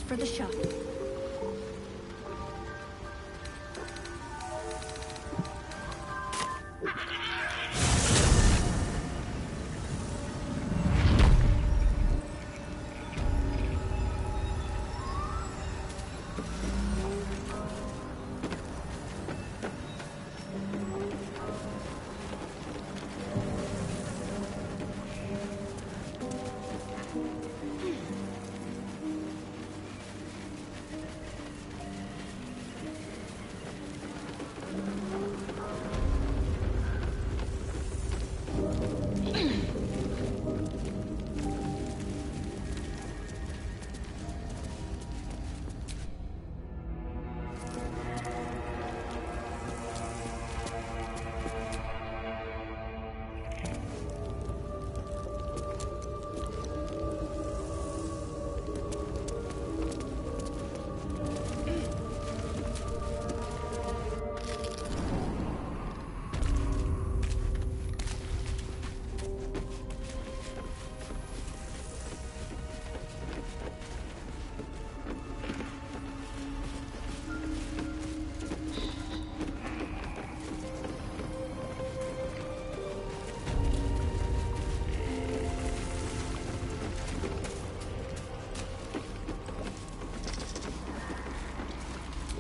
for the shop.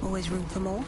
Always room for more?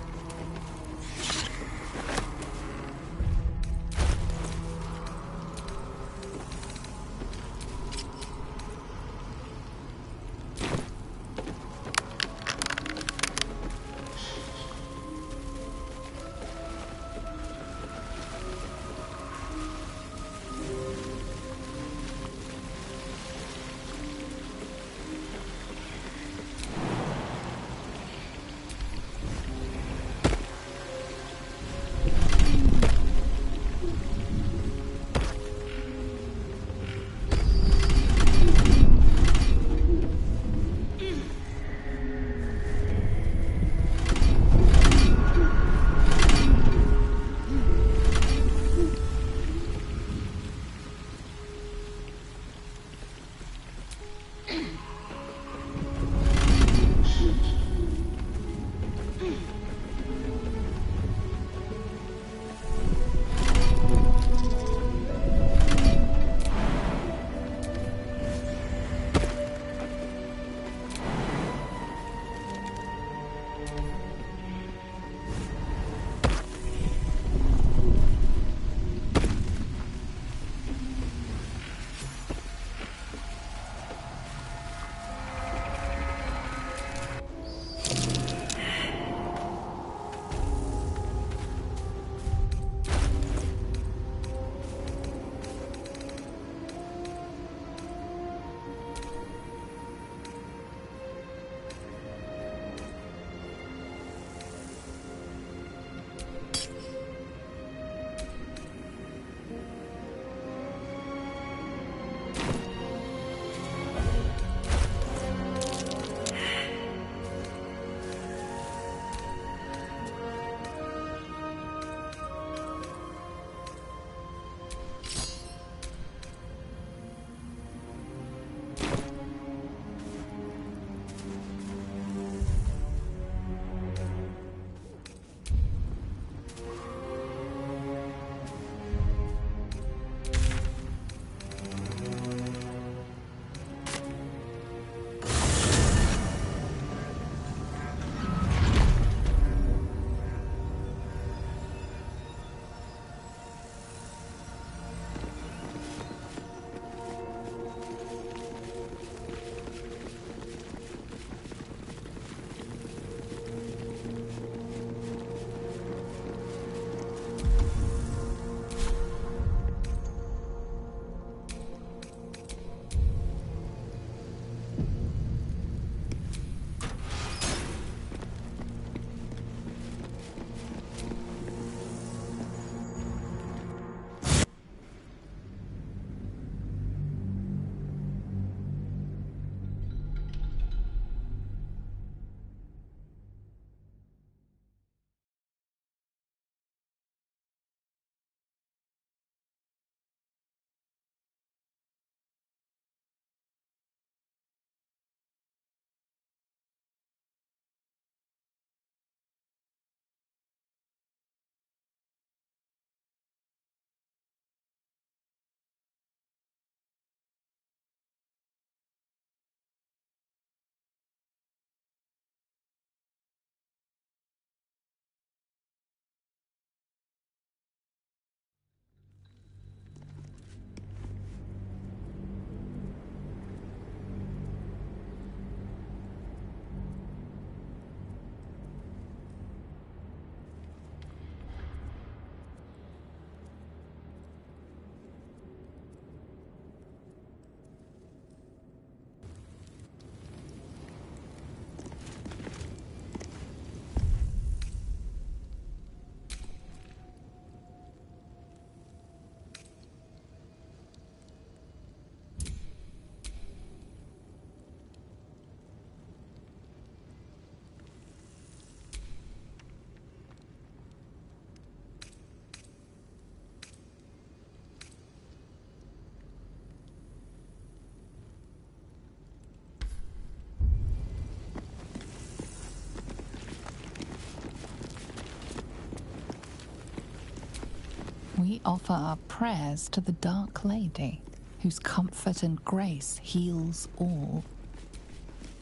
We offer our prayers to the Dark Lady, whose comfort and grace heals all.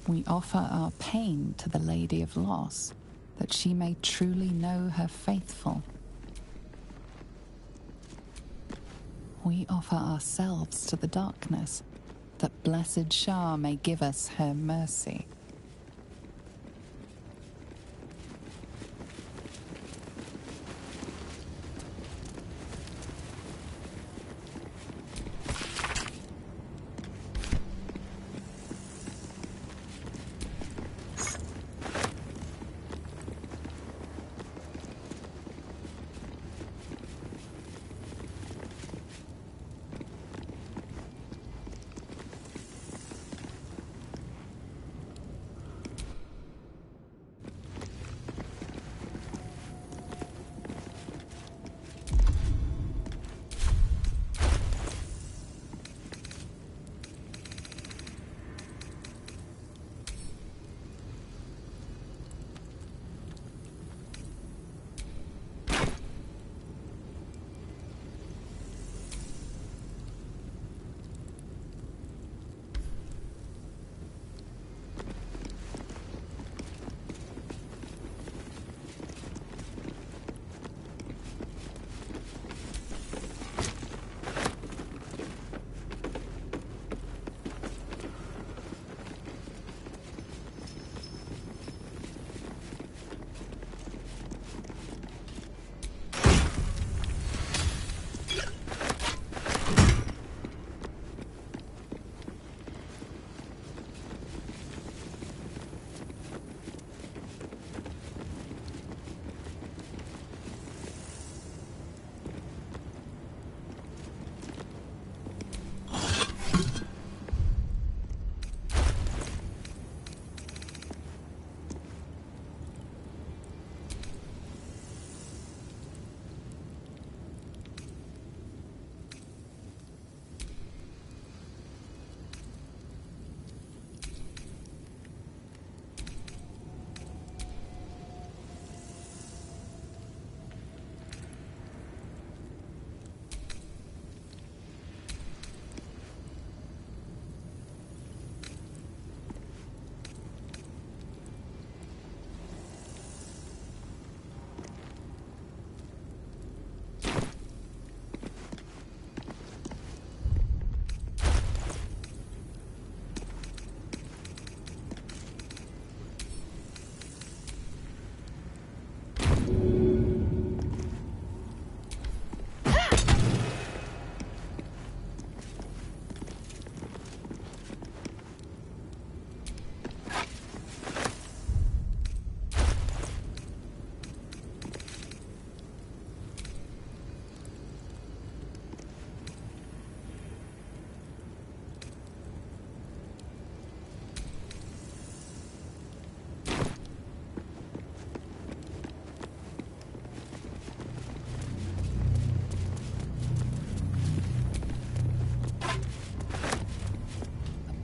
We offer our pain to the Lady of Loss, that she may truly know her faithful. We offer ourselves to the darkness, that blessed Shah may give us her mercy.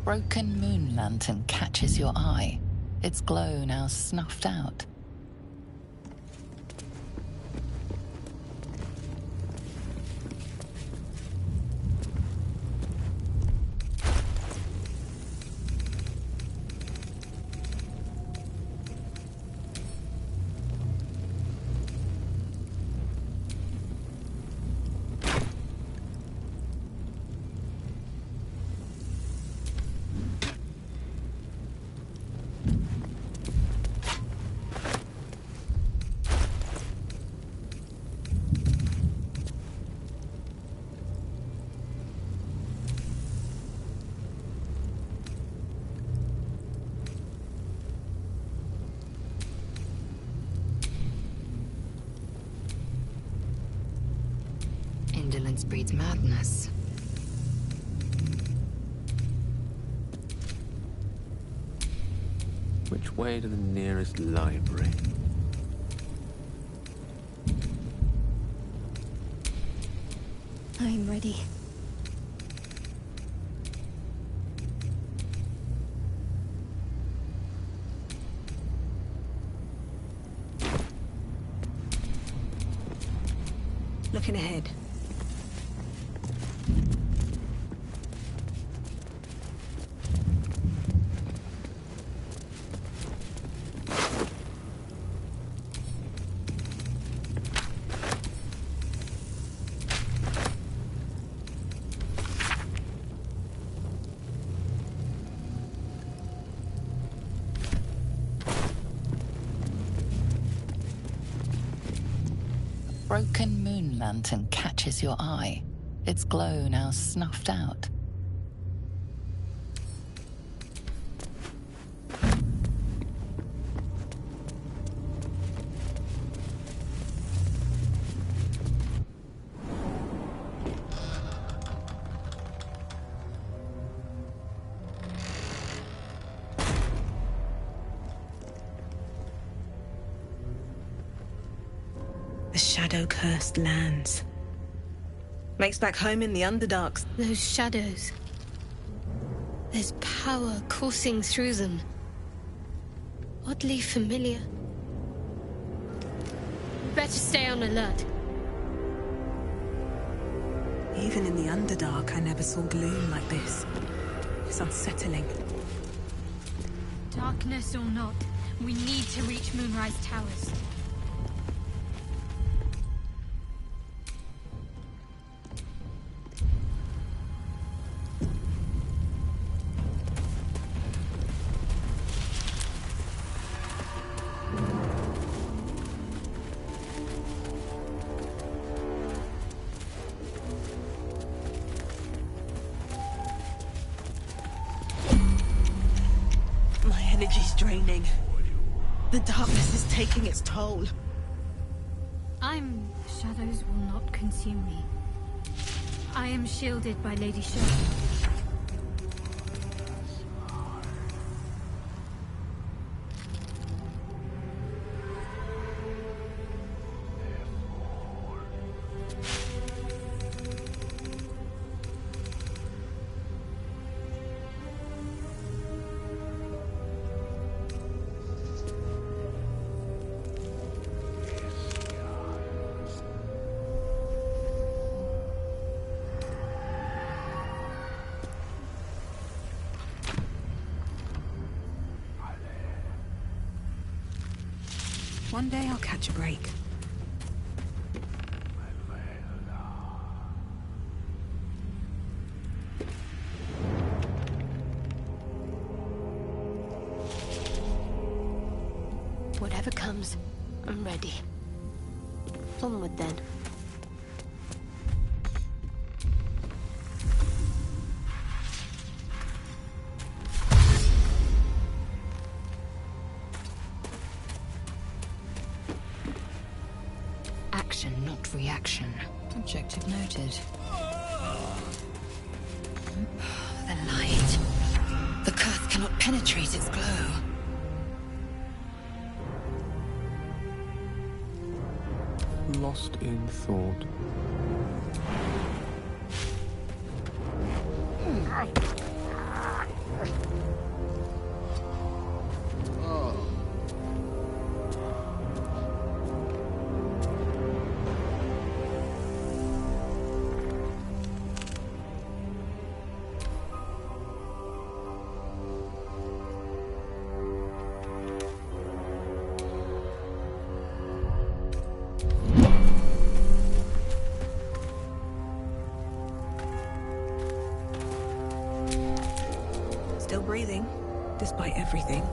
Broken moon lantern catches your eye, its glow now snuffed out. Indolence breeds madness. Which way to the nearest library? I'm ready. Looking ahead. broken moon lantern catches your eye, its glow now snuffed out. The shadow-cursed lands. Makes back home in the Underdarks. Those shadows. There's power coursing through them. Oddly familiar. Better stay on alert. Even in the Underdark, I never saw gloom like this. It's unsettling. Darkness or not, we need to reach Moonrise Towers. Energy's draining. The darkness is taking its toll. Shadows will not consume me. I am shielded by Lady Shadow. One day I'll catch a break. Whatever comes, I'm ready. Onward then. Action, not reaction. Objective noted. The light. The curse cannot penetrate its glow. Lost in thought. Still breathing, despite everything.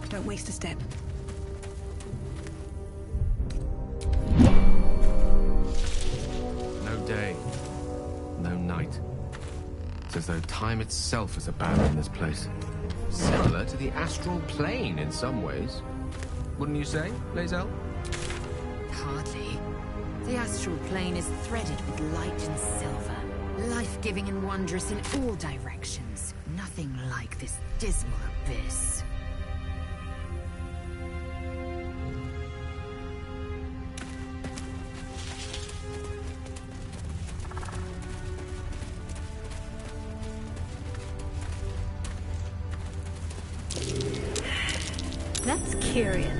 Don't waste a step. Day, no night. It's as though time itself has abandoned this place. Similar to the astral plane in some ways. Wouldn't you say, Lae'zel? Hardly. The astral plane is threaded with light and silver. Life-giving and wondrous in all directions. Nothing like this dismal abyss. That's curious.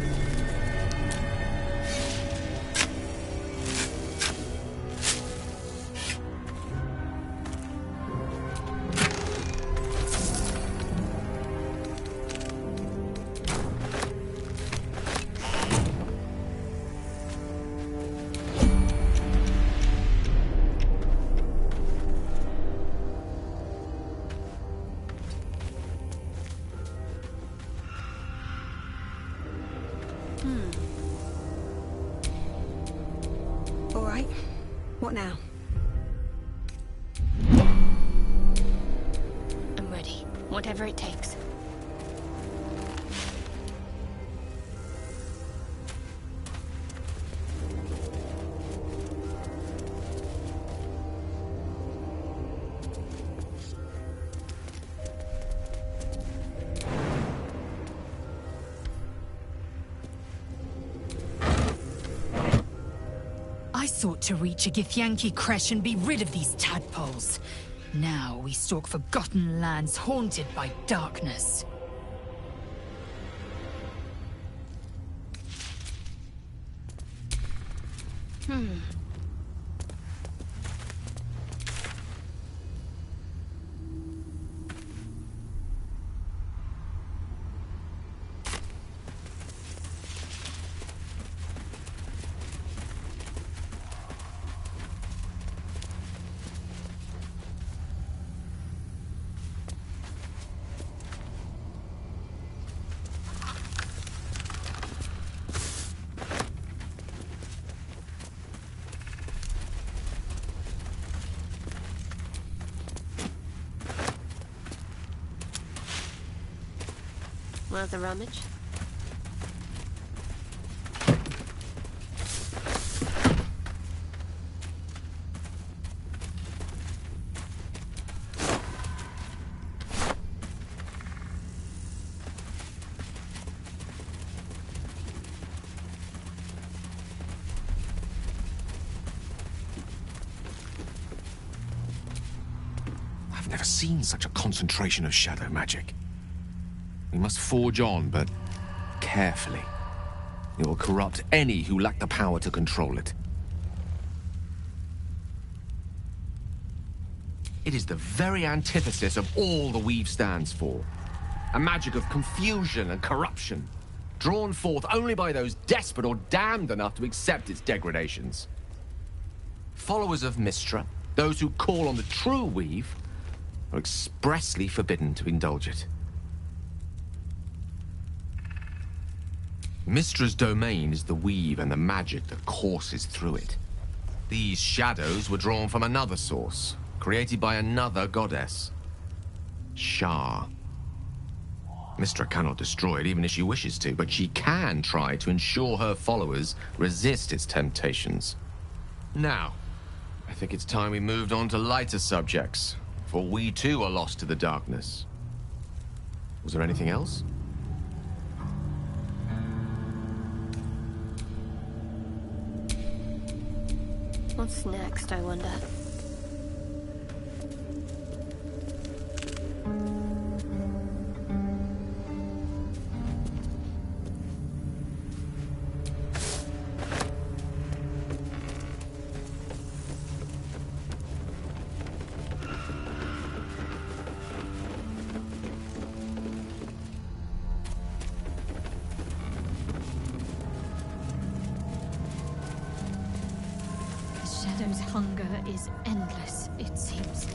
now? I'm ready. Whatever it takes. I sought to reach a Githyanki creche and be rid of these tadpoles. Now we stalk forgotten lands haunted by darkness. Worth a rummage? I've never seen such a concentration of shadow magic. We must forge on, but carefully. It will corrupt any who lack the power to control it. It is the very antithesis of all the Weave stands for. A magic of confusion and corruption, drawn forth only by those desperate or damned enough to accept its degradations. Followers of Mystra, those who call on the true Weave, are expressly forbidden to indulge it. Mystra's domain is the Weave and the magic that courses through it. These shadows were drawn from another source, created by another goddess, Shah. Mystra cannot destroy it even if she wishes to, but she can try to ensure her followers resist its temptations. Now, I think it's time we moved on to lighter subjects, for we too are lost to the darkness. Was there anything else? What's next, I wonder? Shadow's hunger is endless, it seems.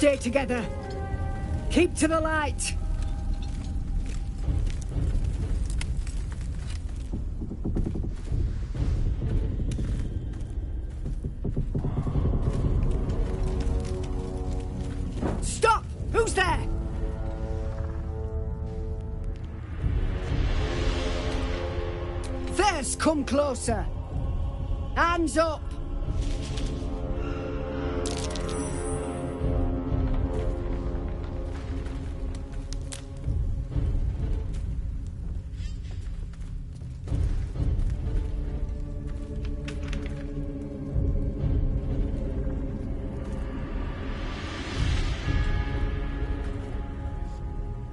Stay together. Keep to the light. Stop! Who's there? First, come closer. Hands up.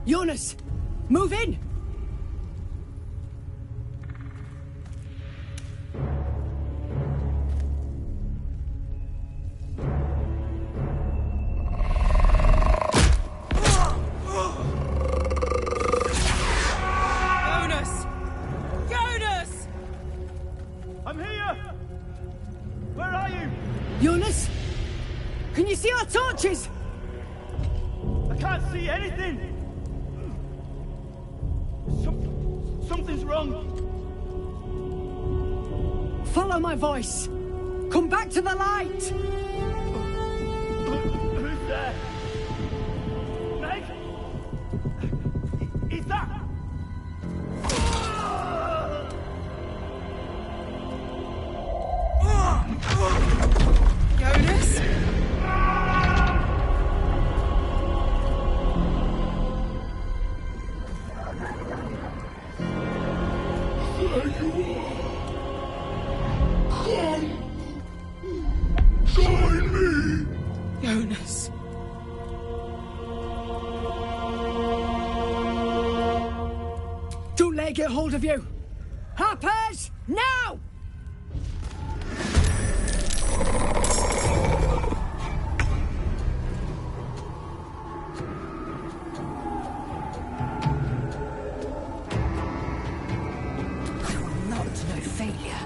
Jonas, move in! Jonas! Jonas! I'm here! Where are you? Jonas? Can you see our torches? I can't see anything! Something's wrong. Follow my voice. Come back to the light. Who's there? Meg? Is that? Jonas? Jonas. Don't let it get hold of you. Harpers, now! I will not know failure.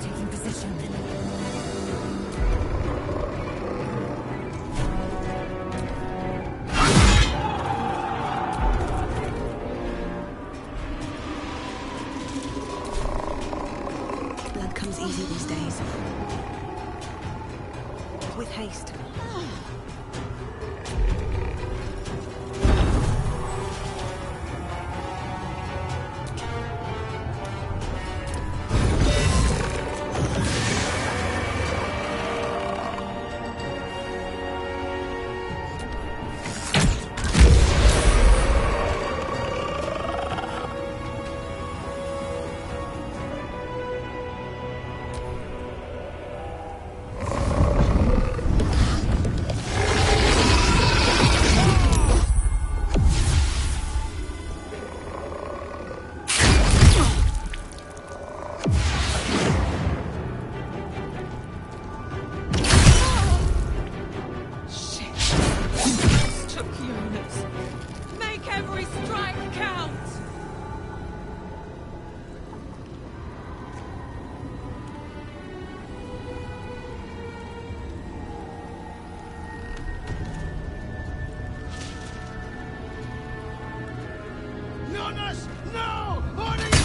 Taking position. Blood comes easy these days. With haste. Jonas! No! What are you doing?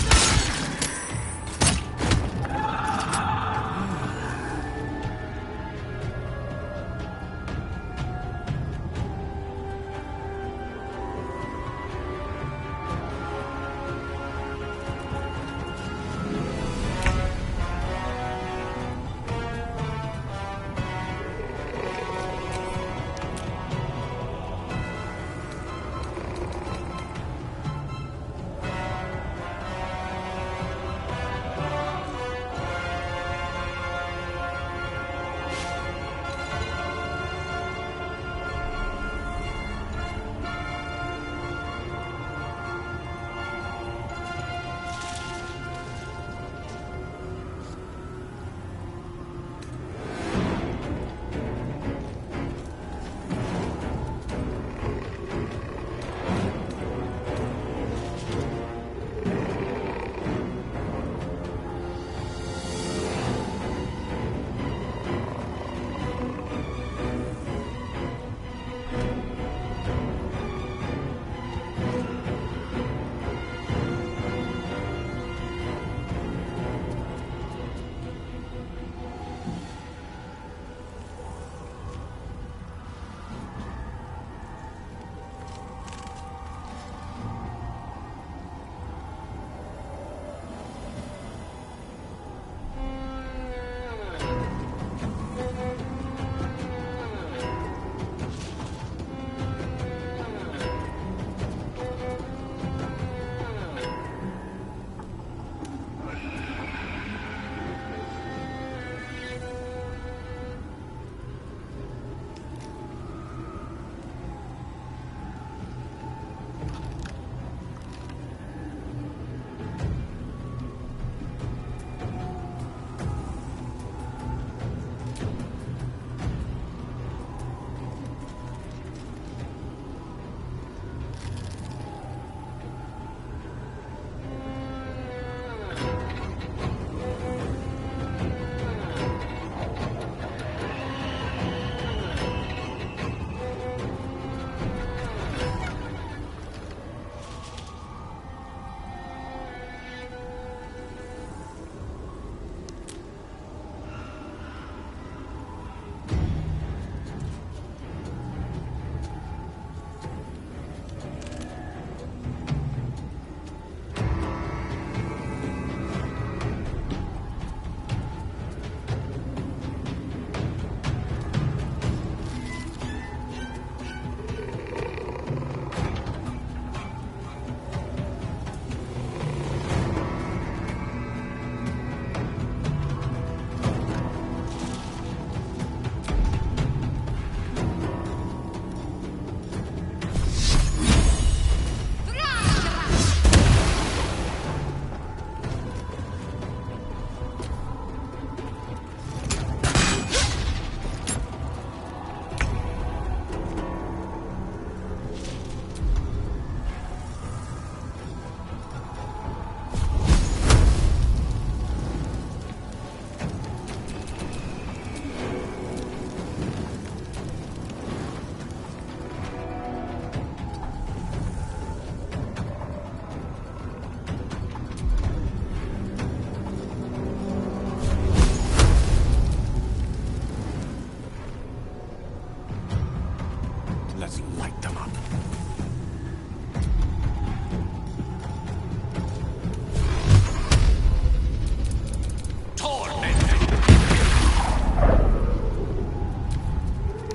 Let's light them up.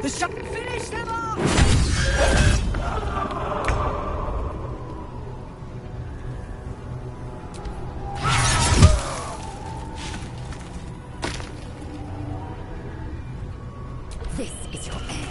The shot! Finish them off! This is your end.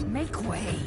Make way.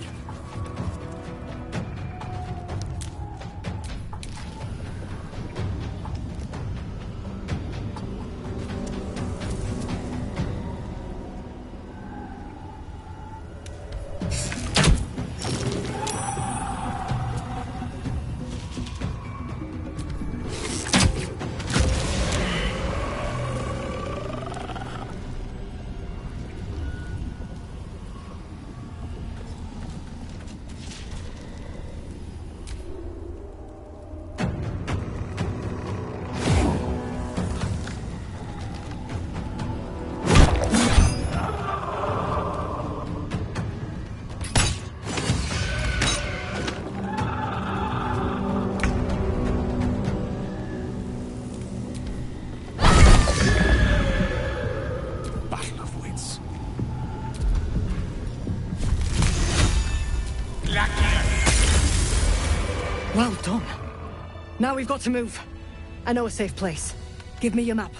Well done. Now we've got to move. I know a safe place. Give me your map.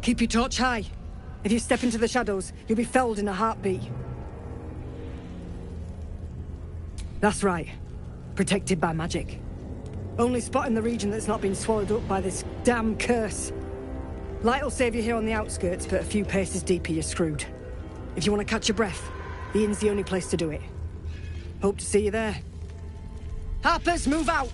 Keep your torch high. If you step into the shadows, you'll be felled in a heartbeat. That's right. Protected by magic. Only spot in the region that's not been swallowed up by this damn curse. Light will save you here on the outskirts, but a few paces deeper you're screwed. If you want to catch your breath, the inn's the only place to do it. Hope to see you there. Harpers, move out!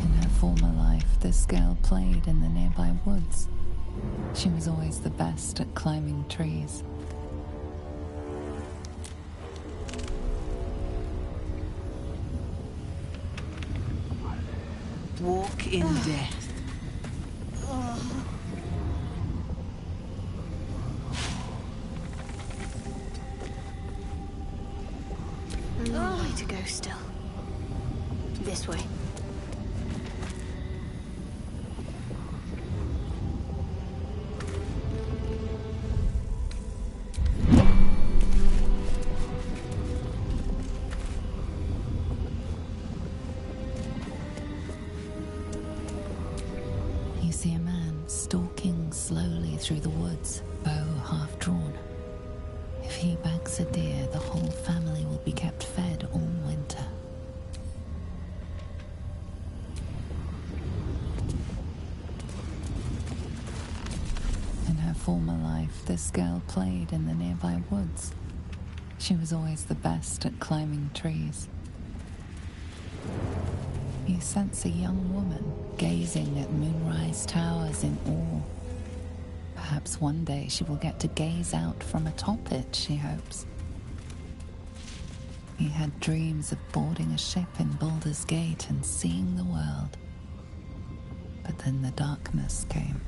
In her former life, this girl played in the nearby woods. She was always the best at climbing trees. Walk in death. A long way to go still. This way. You see a man stalking slowly through the woods, bow half drawn. If he bags a deer, the whole family will be kept fed all winter. In her former life, this girl played in the nearby woods. She was always the best at climbing trees. You sense a young woman gazing at moonrise towers in awe. Perhaps one day she will get to gaze out from atop it, she hopes. He had dreams of boarding a ship in Baldur's Gate and seeing the world. But then the darkness came.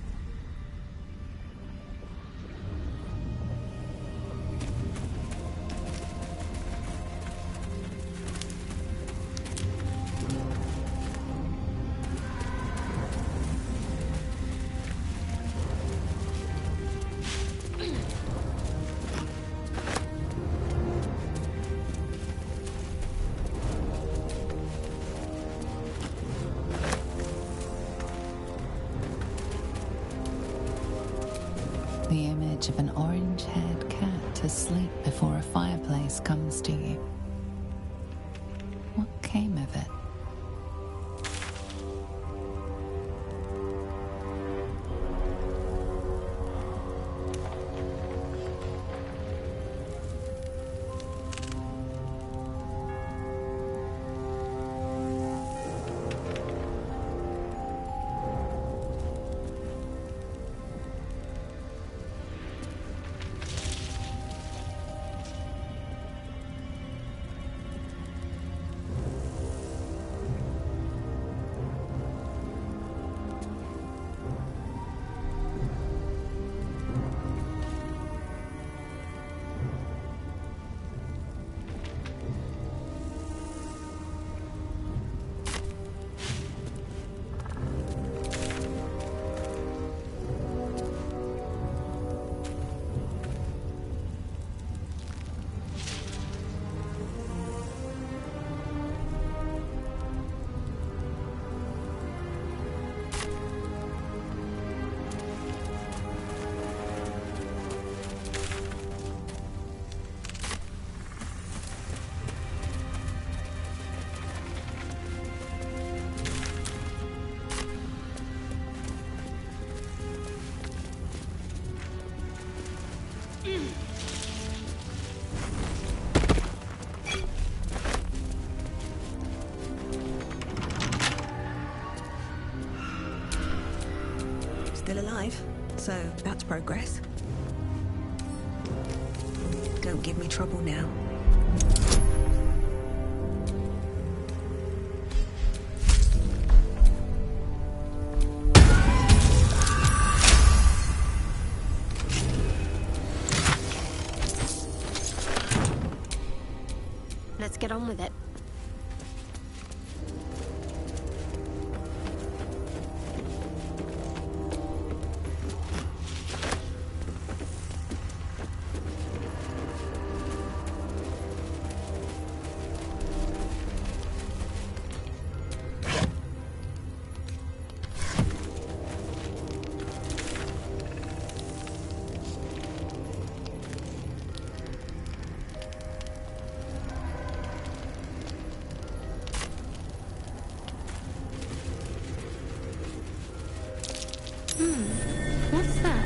The image of an orange-haired cat asleep before a fireplace comes to you. What came of it? Still alive, so that's progress. Don't give me trouble now. Let's get on with it. What's that?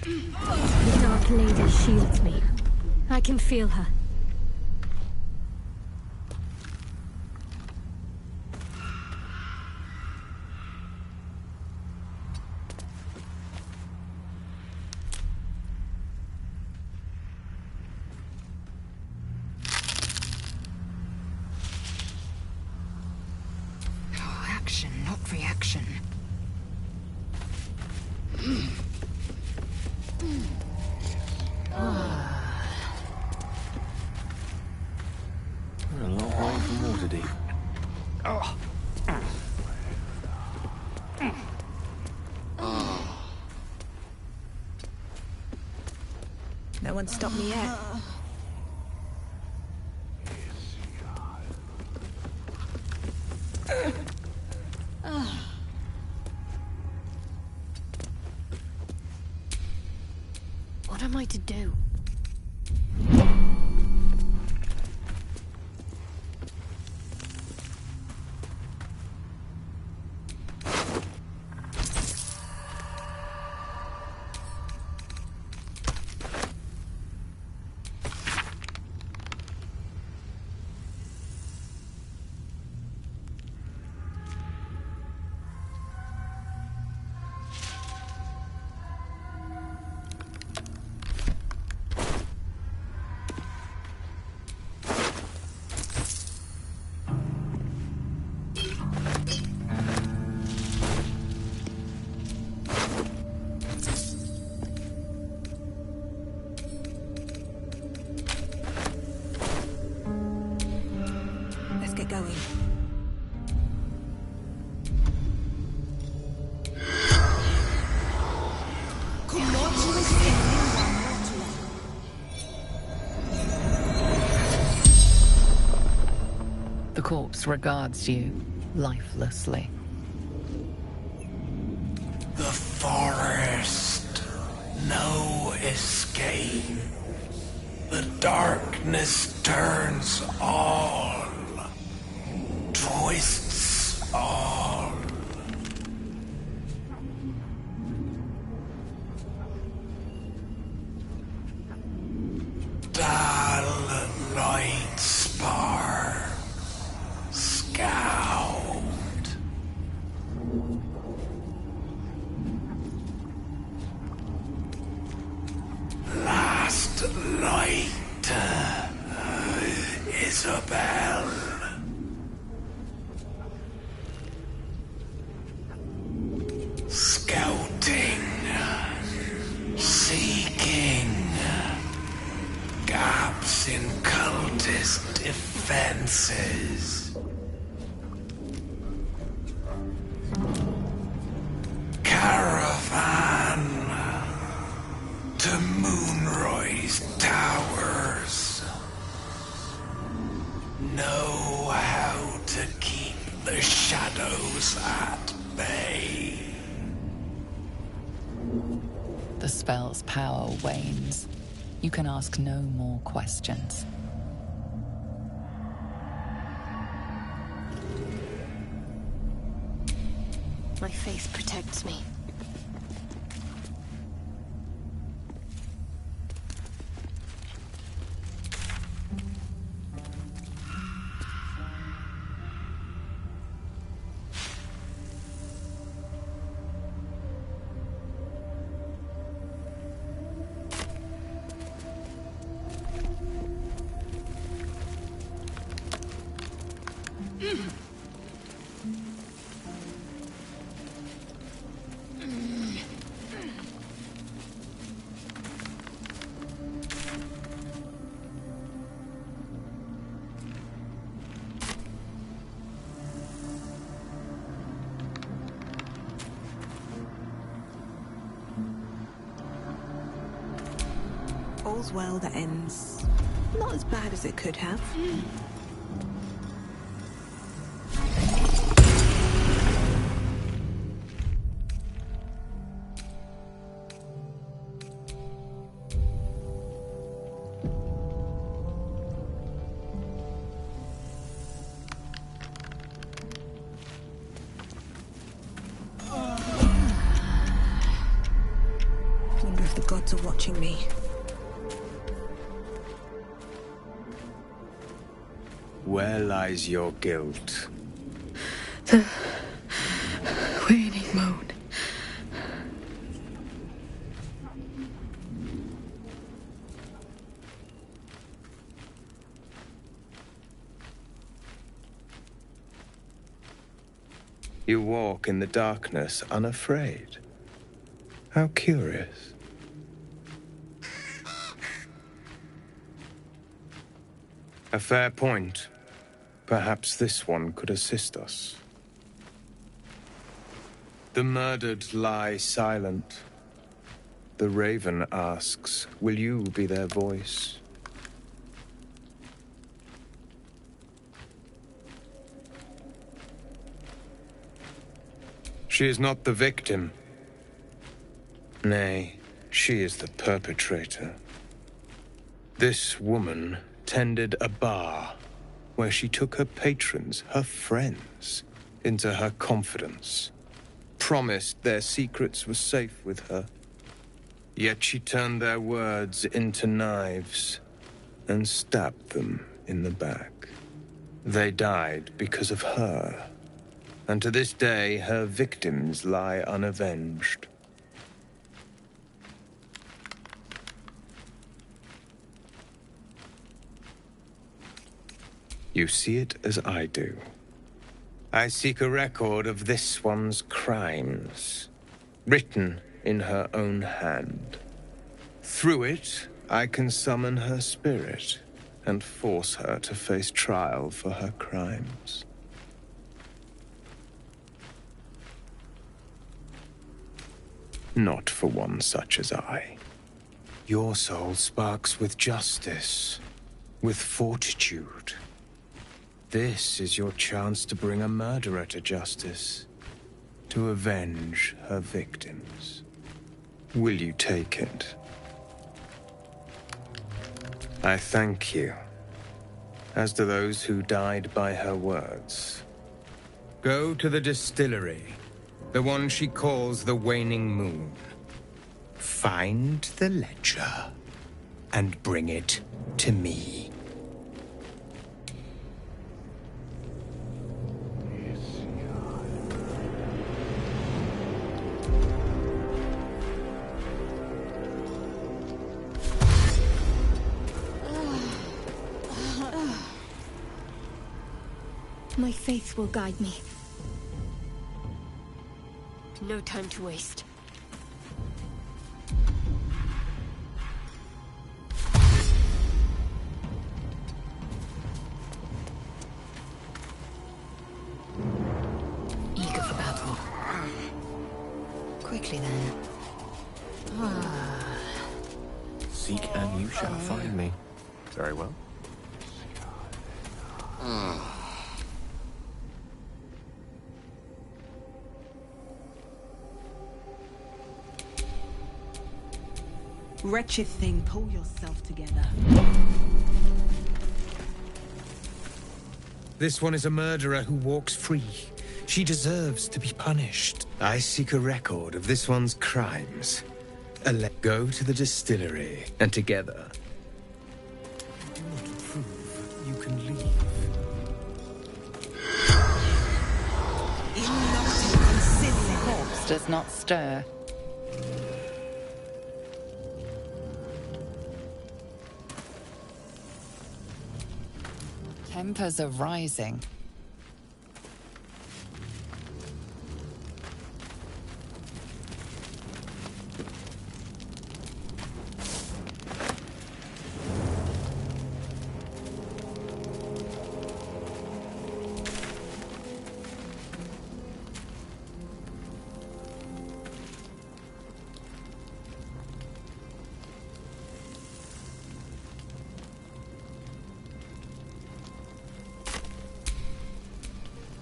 The Dark Lady shields me. I can feel her. Oh, action, not reaction. We're a long way from Waterdeep. No one's stopped me yet. What am I to do? corpse regards you lifelessly. The forest. No escape. The darkness turns all. Twists all. Dull light spar. Scout. Last light. Isabel. Scouting. Seeking. Gaps in cultist defenses. Caravan to Moonroy's towers. Know how to keep the shadows at bay. The spell's power wanes. You can ask no more questions. My faith protects me. All's well that ends not as bad as it could have. Wonder if the gods are watching me. Where lies your guilt? The waning moon. You walk in the darkness unafraid. How curious. A fair point. Perhaps this one could assist us. The murdered lie silent. The raven asks, will you be their voice? She is not the victim. Nay, she is the perpetrator. This woman tended a bar where she took her patrons, her friends, into her confidence, promised their secrets were safe with her. Yet she turned their words into knives and stabbed them in the back. They died because of her, and to this day her victims lie unavenged. You see it as I do. I seek a record of this one's crimes, written in her own hand. Through it, I can summon her spirit and force her to face trial for her crimes. Not for one such as I. Your soul sparks with justice, with fortitude. This is your chance to bring a murderer to justice, to avenge her victims. Will you take it? I thank you, as do those who died by her words. Go to the distillery, the one she calls the Waning Moon. Find the ledger, and bring it to me. My faith will guide me. No time to waste. Eager for battle. Quickly then. Seek and you shall find me. Very well. Wretched thing, pull yourself together. This one is a murderer who walks free. She deserves to be punished. I seek a record of this one's crimes. Go to the distillery, and together... I do not approve. You can leave. The corpse does not stir. Tempers are rising.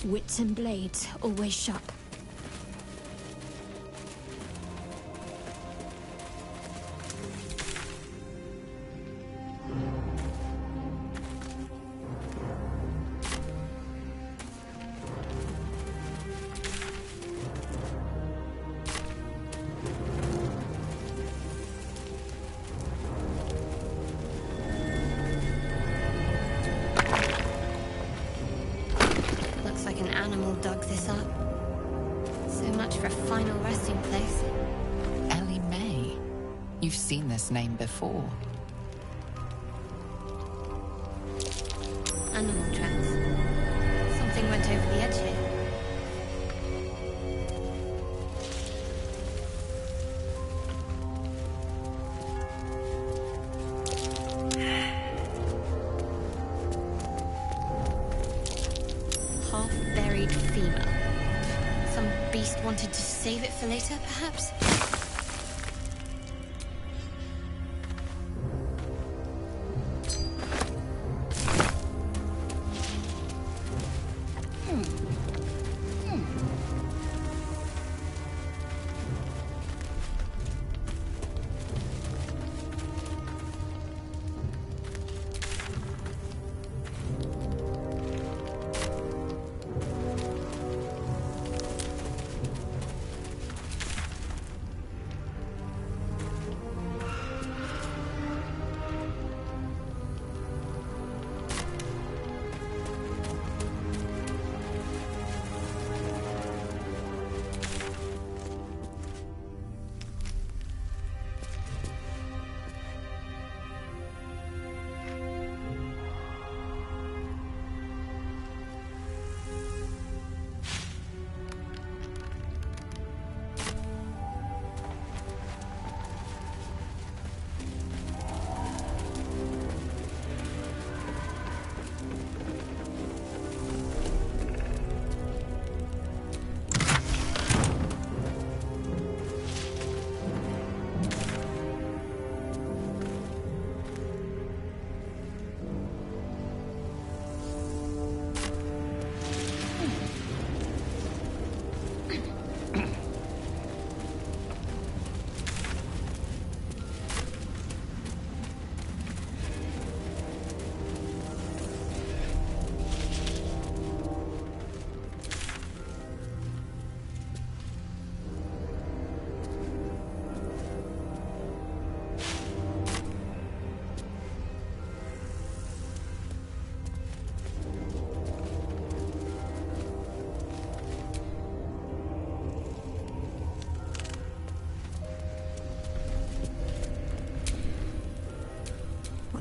Wits and blades, always sharp. Like an animal dug this up. So much for a final resting place. Ellie May. You've seen this name before. Animal tracks. Something went over the edge here. Half-buried femur. Some beast wanted to save it for later, perhaps?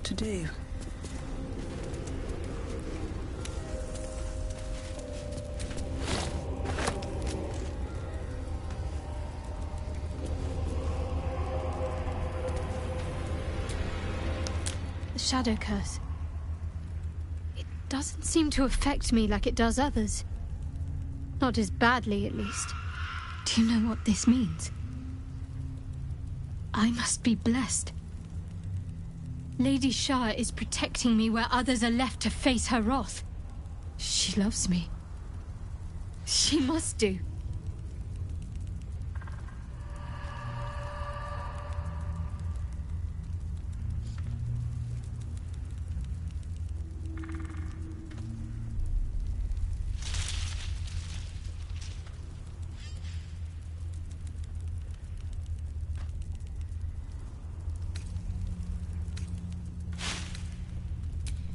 to do. The shadow curse. It doesn't seem to affect me like it does others. Not as badly, at least. Do you know what this means? I must be blessed. Lady Shah is protecting me where others are left to face her wrath. She loves me. She must do.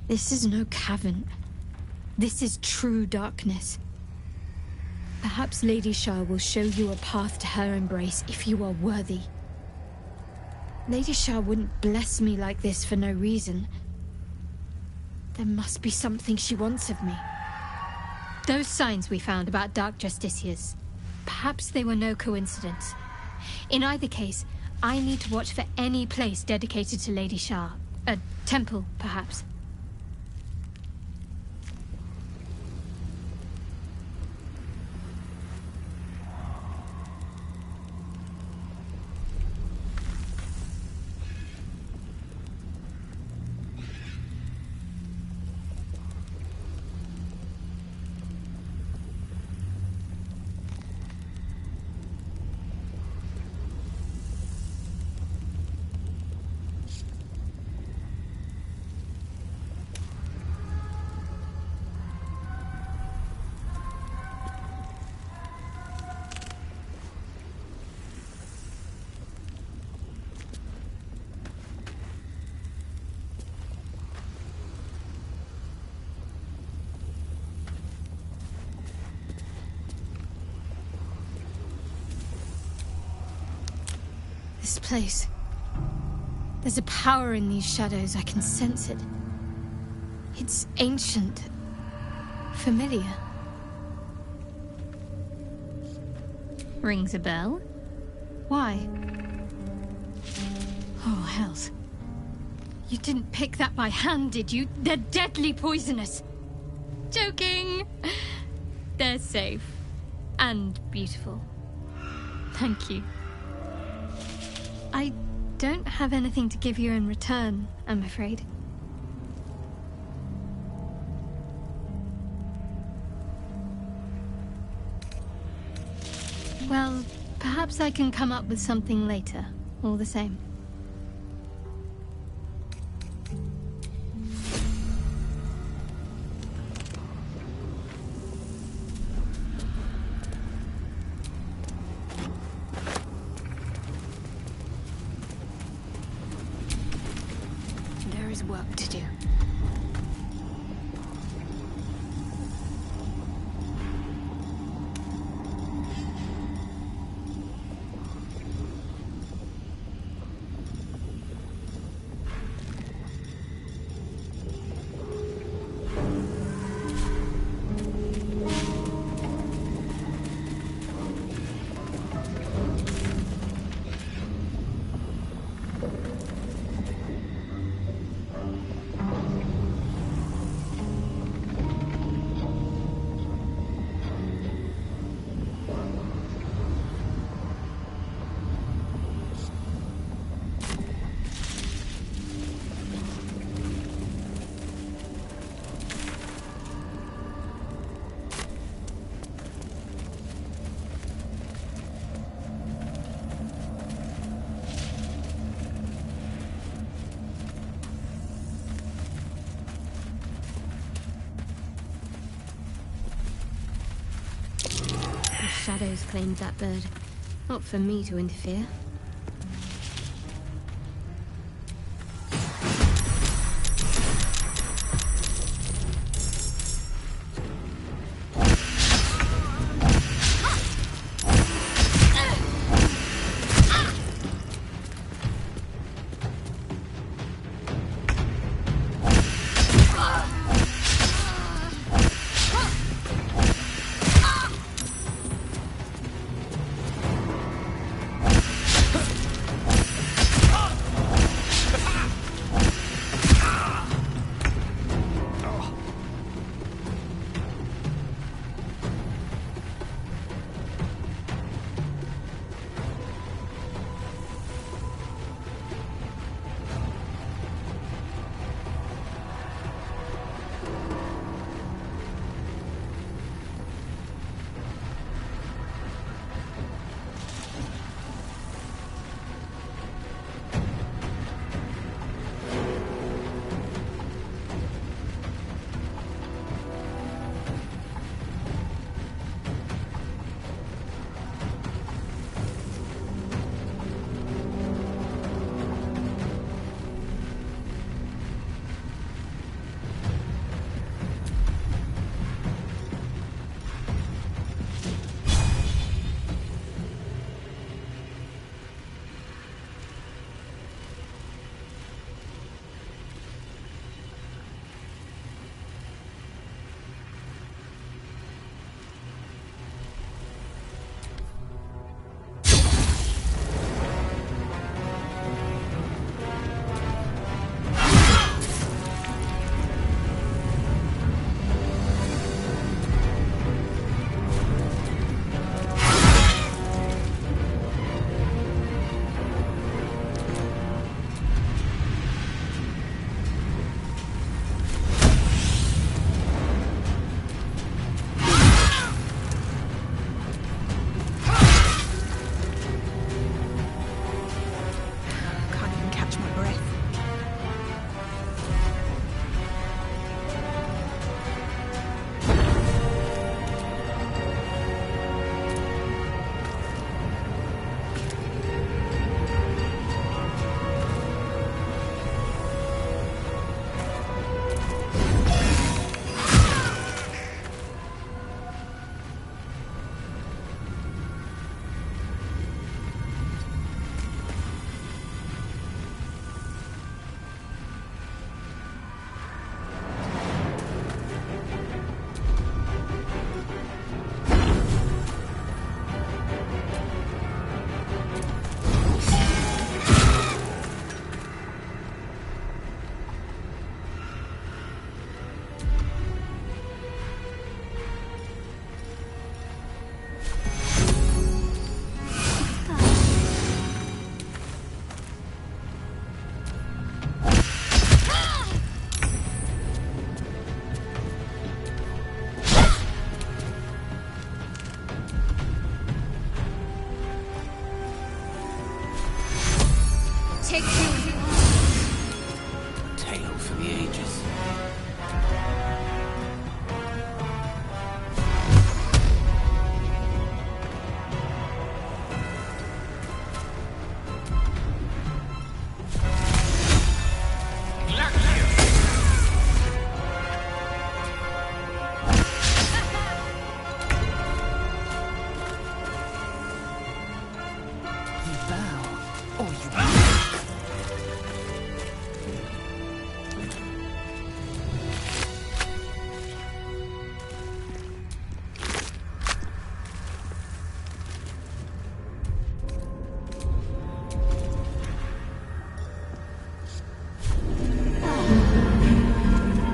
This is no cavern. This is true darkness. Perhaps Lady Shah will show you a path to her embrace if you are worthy. Lady Shah wouldn't bless me like this for no reason. There must be something she wants of me. Those signs we found about Dark Justiciars, perhaps they were no coincidence. In either case, I need to watch for any place dedicated to Lady Shah. A temple, perhaps. This place. There's a power in these shadows, I can sense it. It's ancient. Familiar. Rings a bell? Why? Oh, hells. You didn't pick that by hand, did you? They're deadly poisonous. Joking! They're safe. And beautiful. Thank you. I don't have anything to give you in return, I'm afraid. Well, perhaps I can come up with something later, all the same. Work to do. Shadows claimed that bird. Not for me to interfere. take you. A tale for the ages.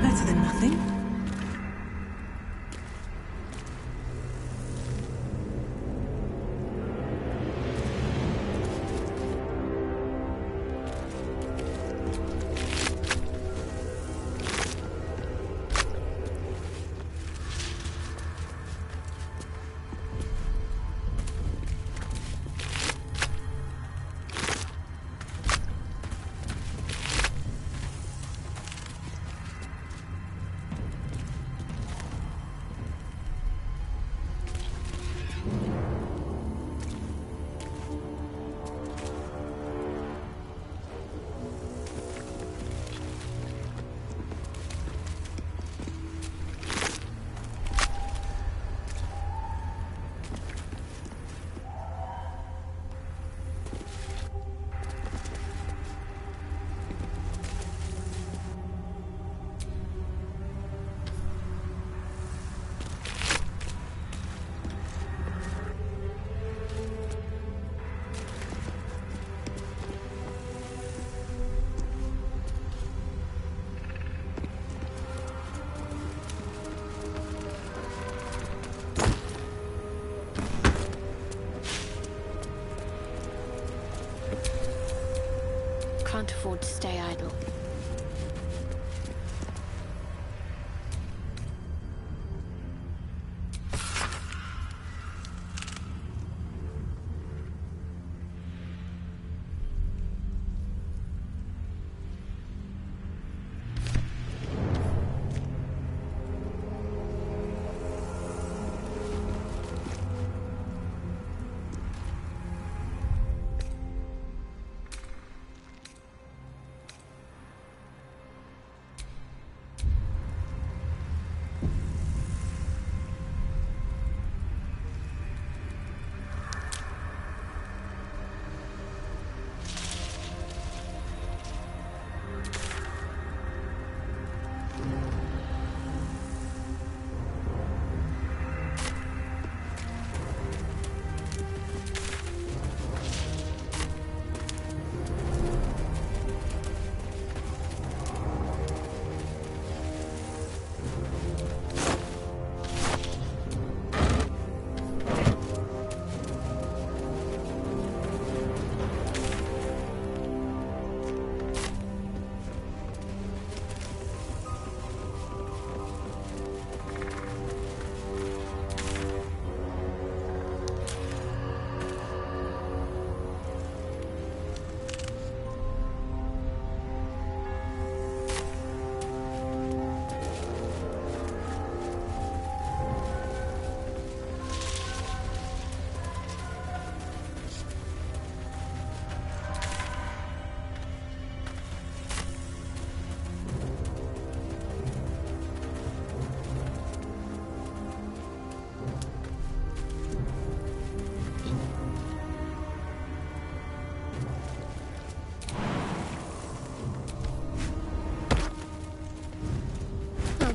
Better than nothing. Can't afford to stay idle.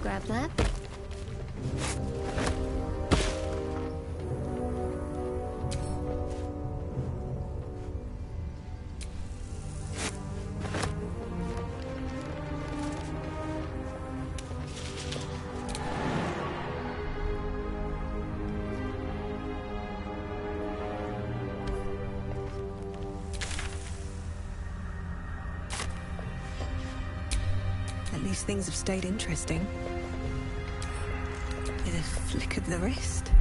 Grab that. At least things have stayed interesting. With a flick of the wrist.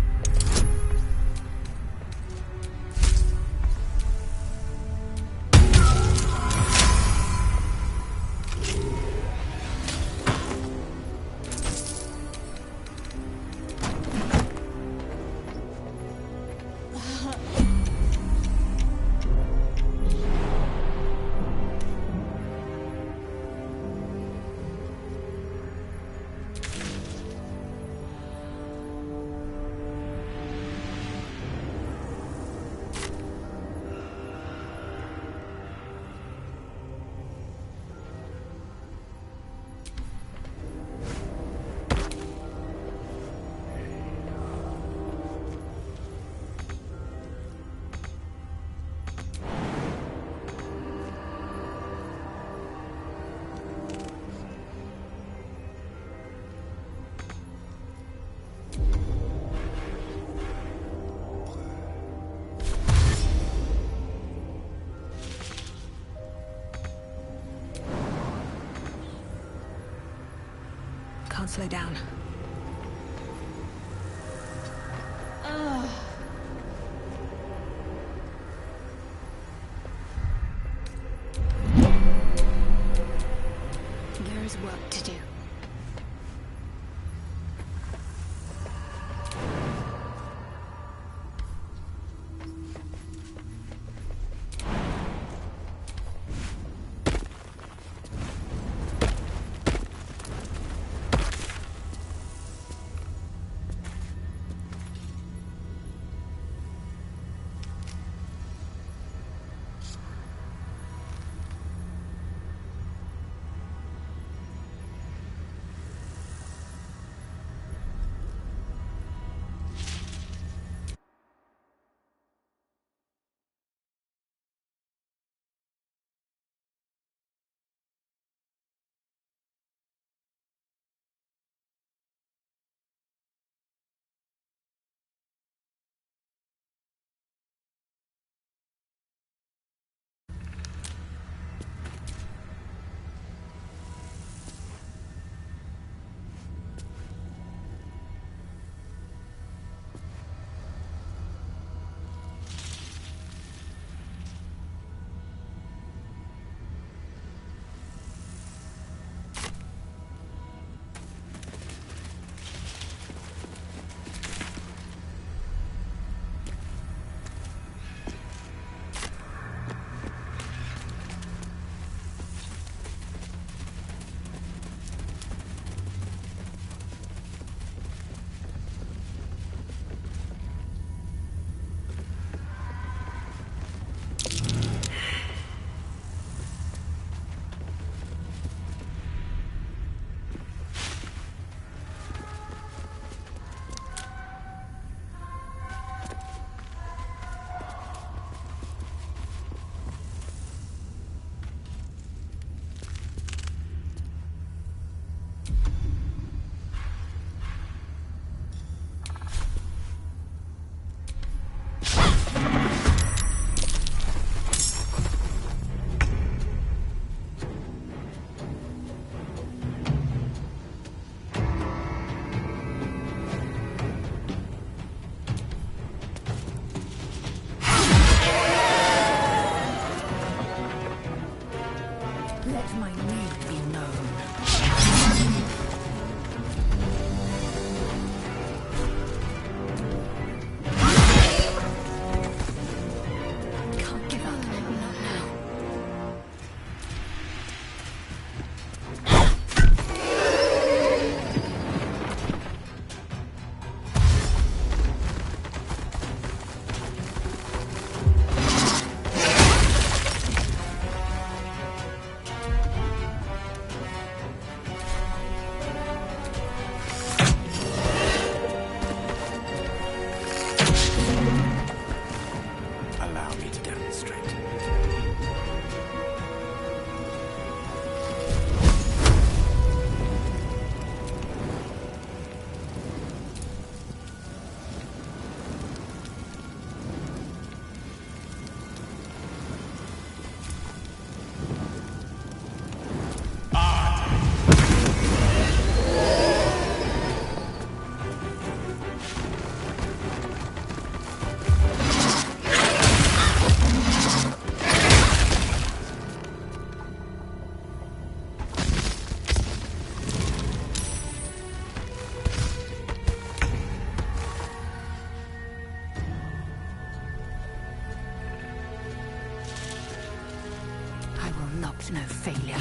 can't slow down. There is work to do. No failure.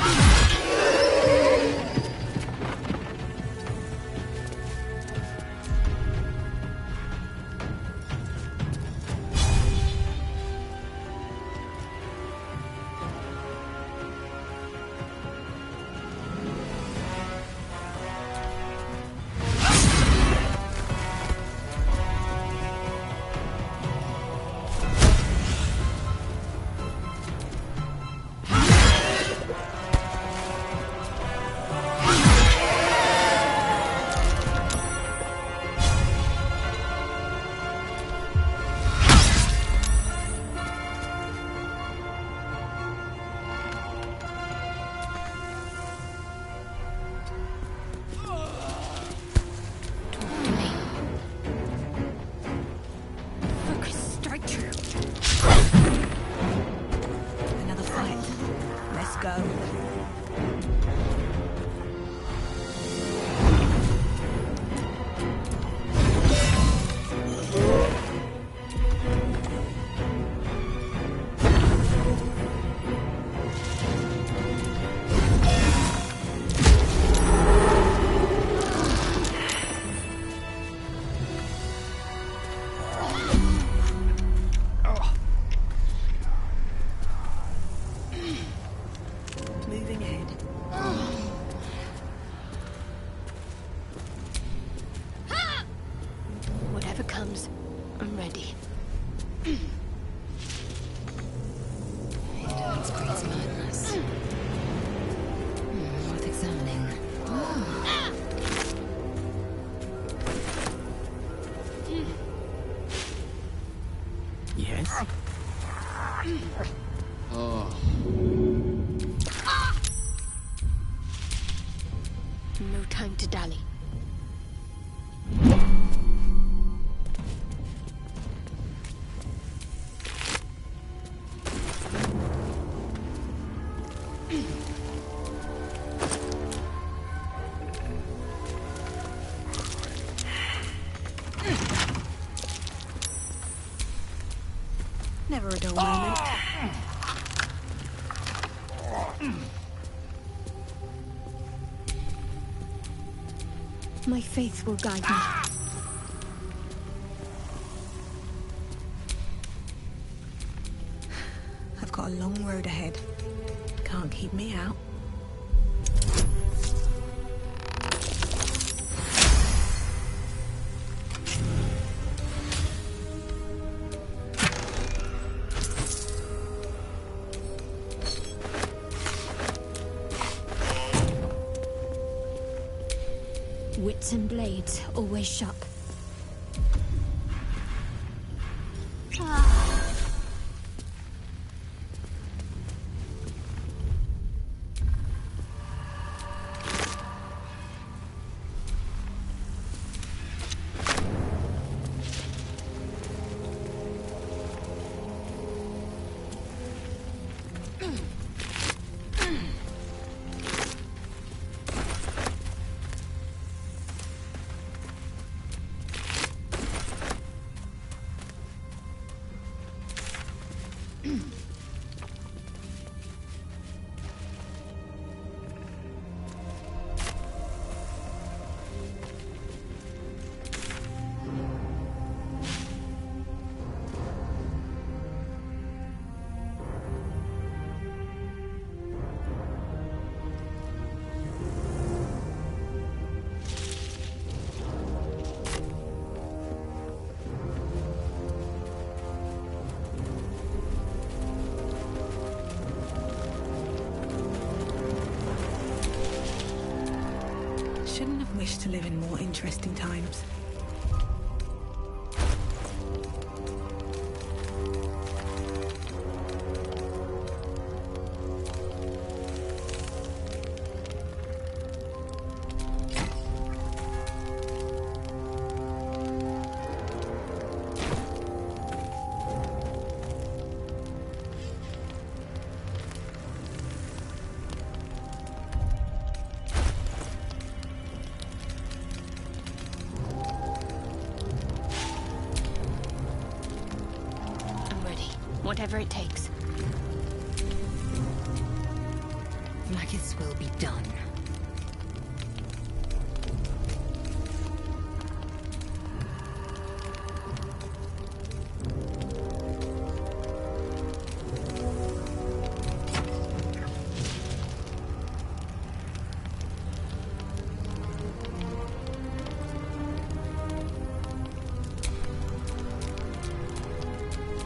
No time to dally. Never a dull moment. My faith will guide me. I've got a long road ahead. Can't keep me out. Wits and blades, always sharp. Shouldn't have wished to live in more interesting times. Whatever it takes. Blacketh's will be done.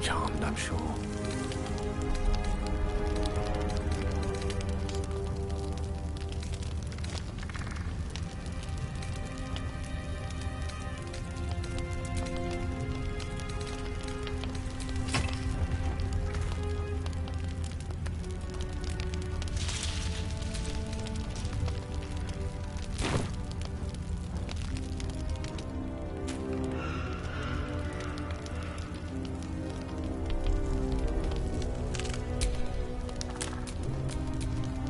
Charmed, I'm sure.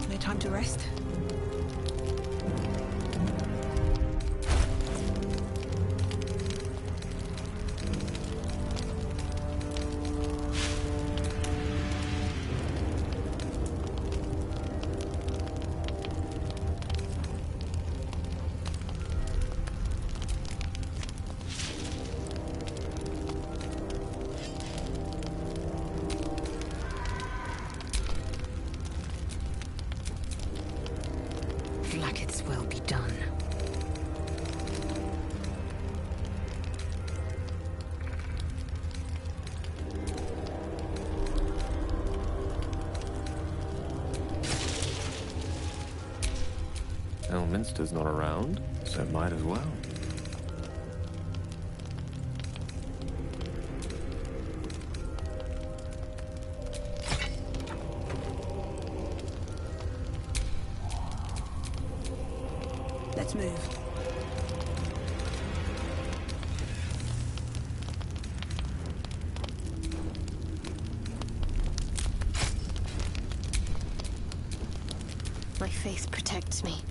No time to rest. Blacketh's will be done. Elminster's not around, so might as well. Let's move. My faith protects me.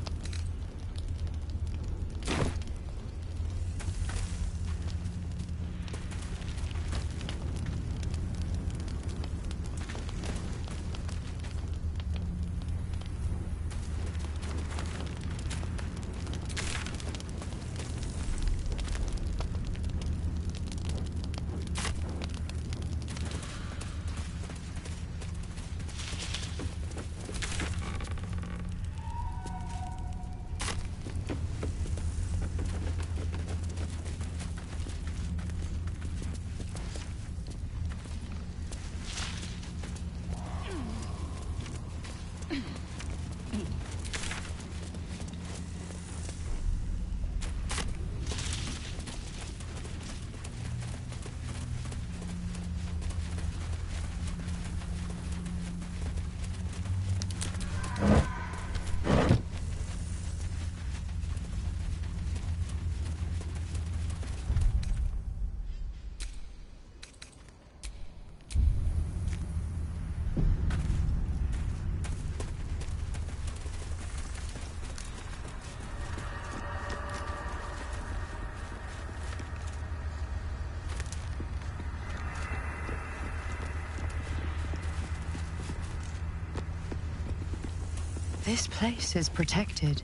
This place is protected.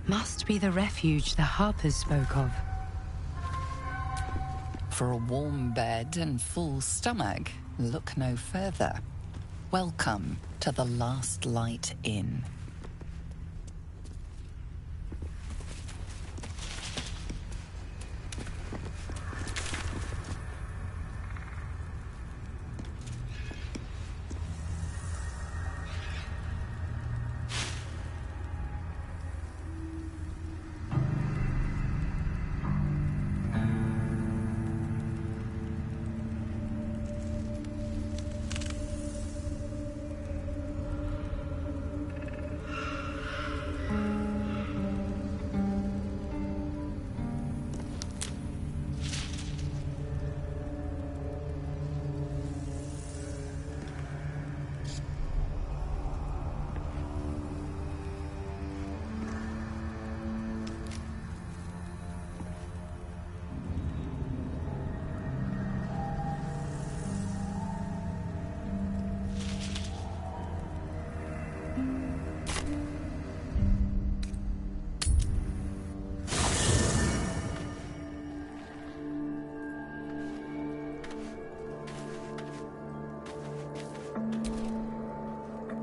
Must be the refuge the Harpers spoke of. For a warm bed and full stomach, look no further. Welcome to the Last Light Inn.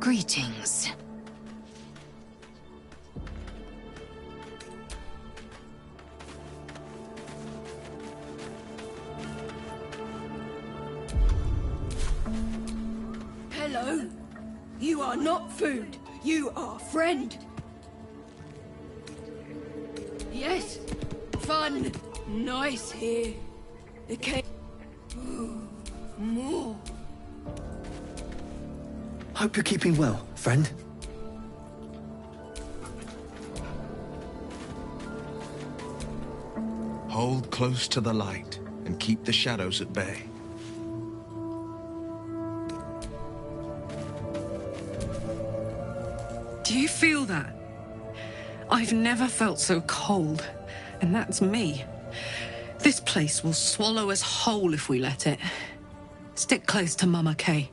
Greetings. Hello? You are not food. You are friend. Yes. Fun. Nice here. Okay. More. Hope you're keeping well, friend. Hold close to the light and keep the shadows at bay. Do you feel that? I've never felt so cold, and that's me. This place will swallow us whole if we let it. Stick close to Mama Kay.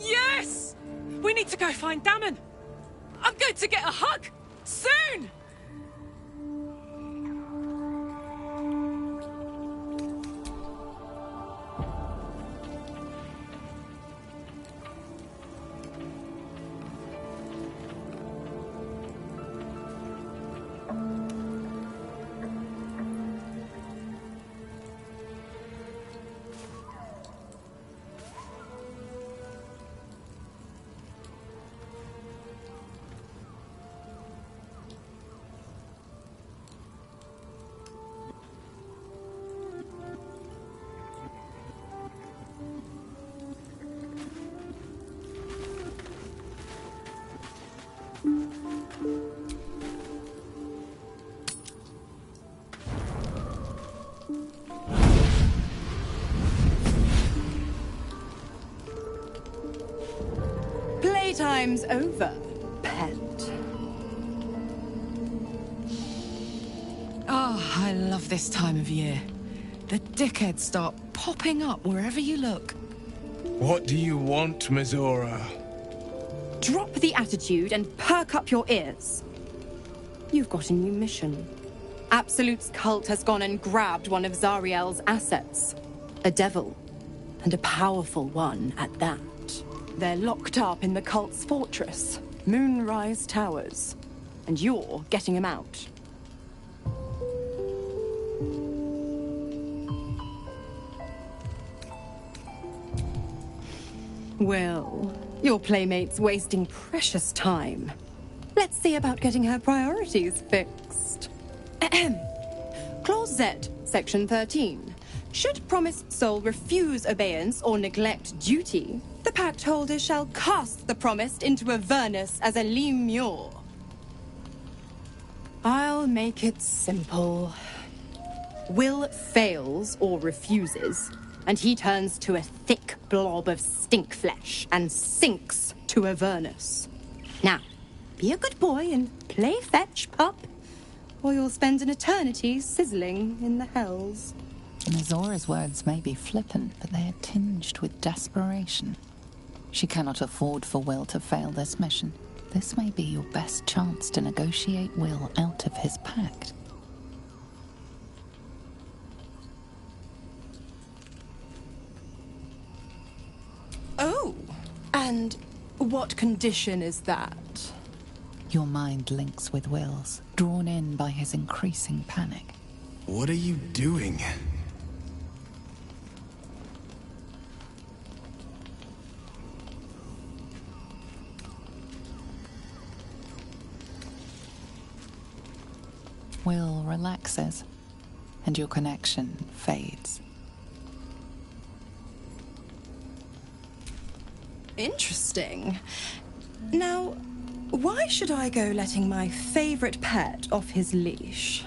Yes! We need to go find Damon. I'm going to get a hug. Soon! Playtime's over, pet. Oh, I love this time of year. The dickheads start popping up wherever you look. What do you want, Mizora? Drop the attitude and perk up your ears. You've got a new mission. Absolute's cult has gone and grabbed one of Zariel's assets. A devil. And a powerful one at that. They're locked up in the cult's fortress, Moonrise Towers. And you're getting him out. Well, your playmate's wasting precious time. Let's see about getting her priorities fixed. Clause Z, Section 13. Should promised soul refuse obeyance or neglect duty, the pact holder shall cast the promised into Avernus as a lemure. I'll make it simple. Will fails or refuses, and he turns to a thick blob of stink flesh and sinks to Avernus. Now, be a good boy and play fetch, pup, or you'll spend an eternity sizzling in the hells. Mizora's words may be flippant, but they are tinged with desperation. She cannot afford for Will to fail this mission. This may be your best chance to negotiate Will out of his pact. Oh, and what condition is that? Your mind links with Will's, drawn in by his increasing panic. What are you doing? Will relaxes, and your connection fades. Interesting. Now, why should I go letting my favorite pet off his leash?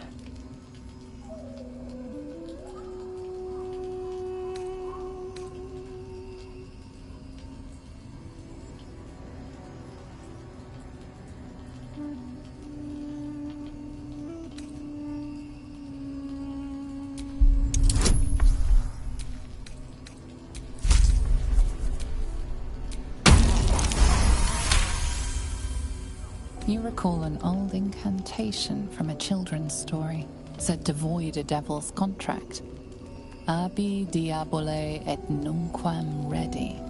You recall an old incantation from a children's story, said to void a devil's contract. Abi diabole et nunquam redi.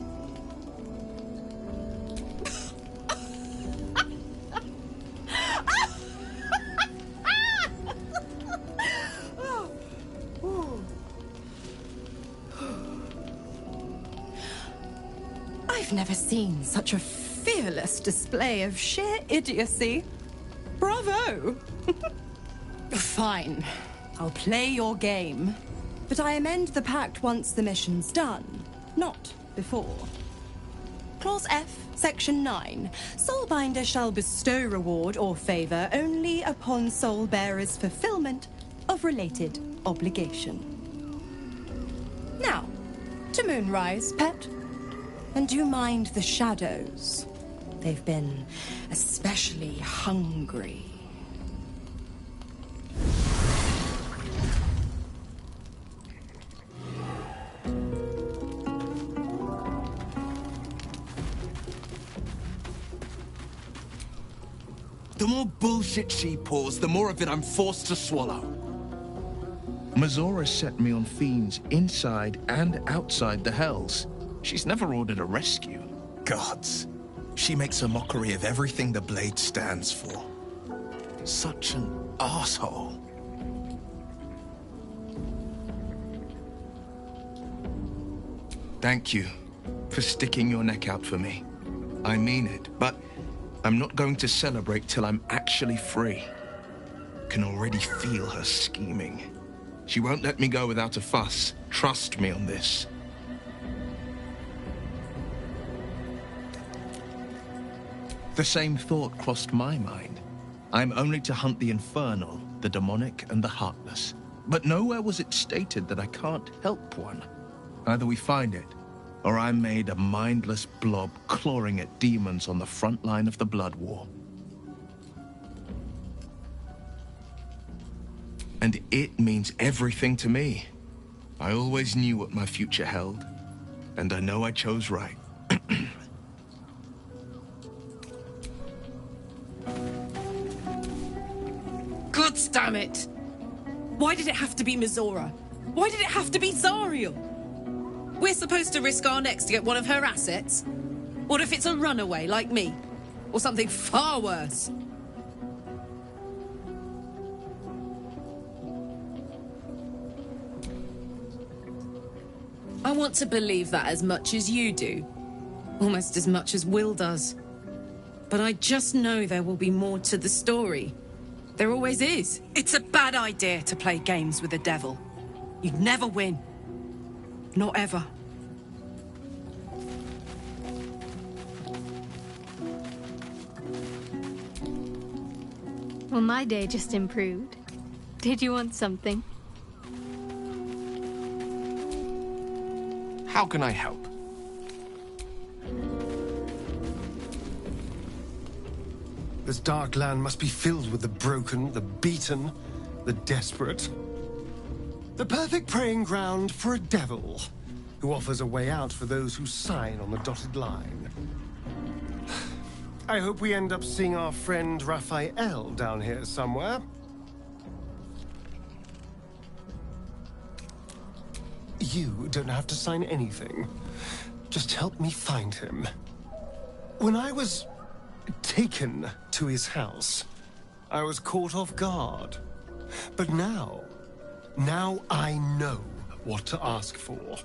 I've never seen such a fearless display of sheer idiocy. Bravo! Fine. I'll play your game. But I amend the pact once the mission's done, not before. Clause F, Section 9. Soulbinder shall bestow reward or favor only upon soul bearer's fulfillment of related obligation. Now, to Moonrise, pet. And do mind the shadows. They've been especially hungry. The more bullshit she pours, the more of it I'm forced to swallow. Mizora set me on fiends inside and outside the Hells. She's never ordered a rescue. Gods. She makes a mockery of everything the Blade stands for. Such an asshole. Thank you for sticking your neck out for me. I mean it, but I'm not going to celebrate till I'm actually free. Can already feel her scheming. She won't let me go without a fuss. Trust me on this. The same thought crossed my mind. I'm only to hunt the infernal, the demonic, and the heartless. But nowhere was it stated that I can't help one. Either we find it, or I'm made a mindless blob clawing at demons on the front line of the Blood War. And it means everything to me. I always knew what my future held, and I know I chose right. God damn it! Why did it have to be Mizora? Why did it have to be Zariel? We're supposed to risk our necks to get one of her assets? What if it's a runaway like me? Or something far worse? I want to believe that as much as you do. Almost as much as Will does. But I just know there will be more to the story. There always is. It's a bad idea to play games with the devil. You'd never win. Not ever. Well, my day just improved. Did you want something? How can I help? This dark land must be filled with the broken, the beaten, the desperate. The perfect preying ground for a devil who offers a way out for those who sign on the dotted line. I hope we end up seeing our friend Raphael down here somewhere. You don't have to sign anything. Just help me find him. When I was taken to his house, I was caught off guard. But now I know what to ask for.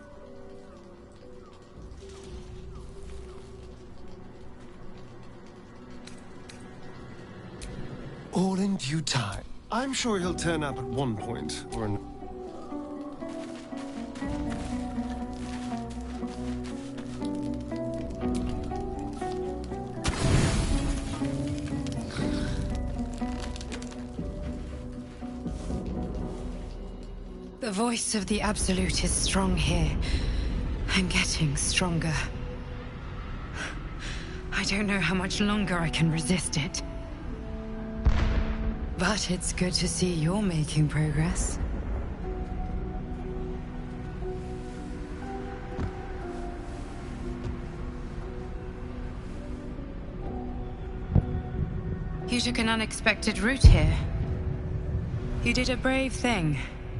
All in due time. I'm sure he'll turn up at one point or another. The voice of the Absolute is strong here. I'm getting stronger. I don't know how much longer I can resist it. But it's good to see you're making progress. You took an unexpected route here. You did a brave thing,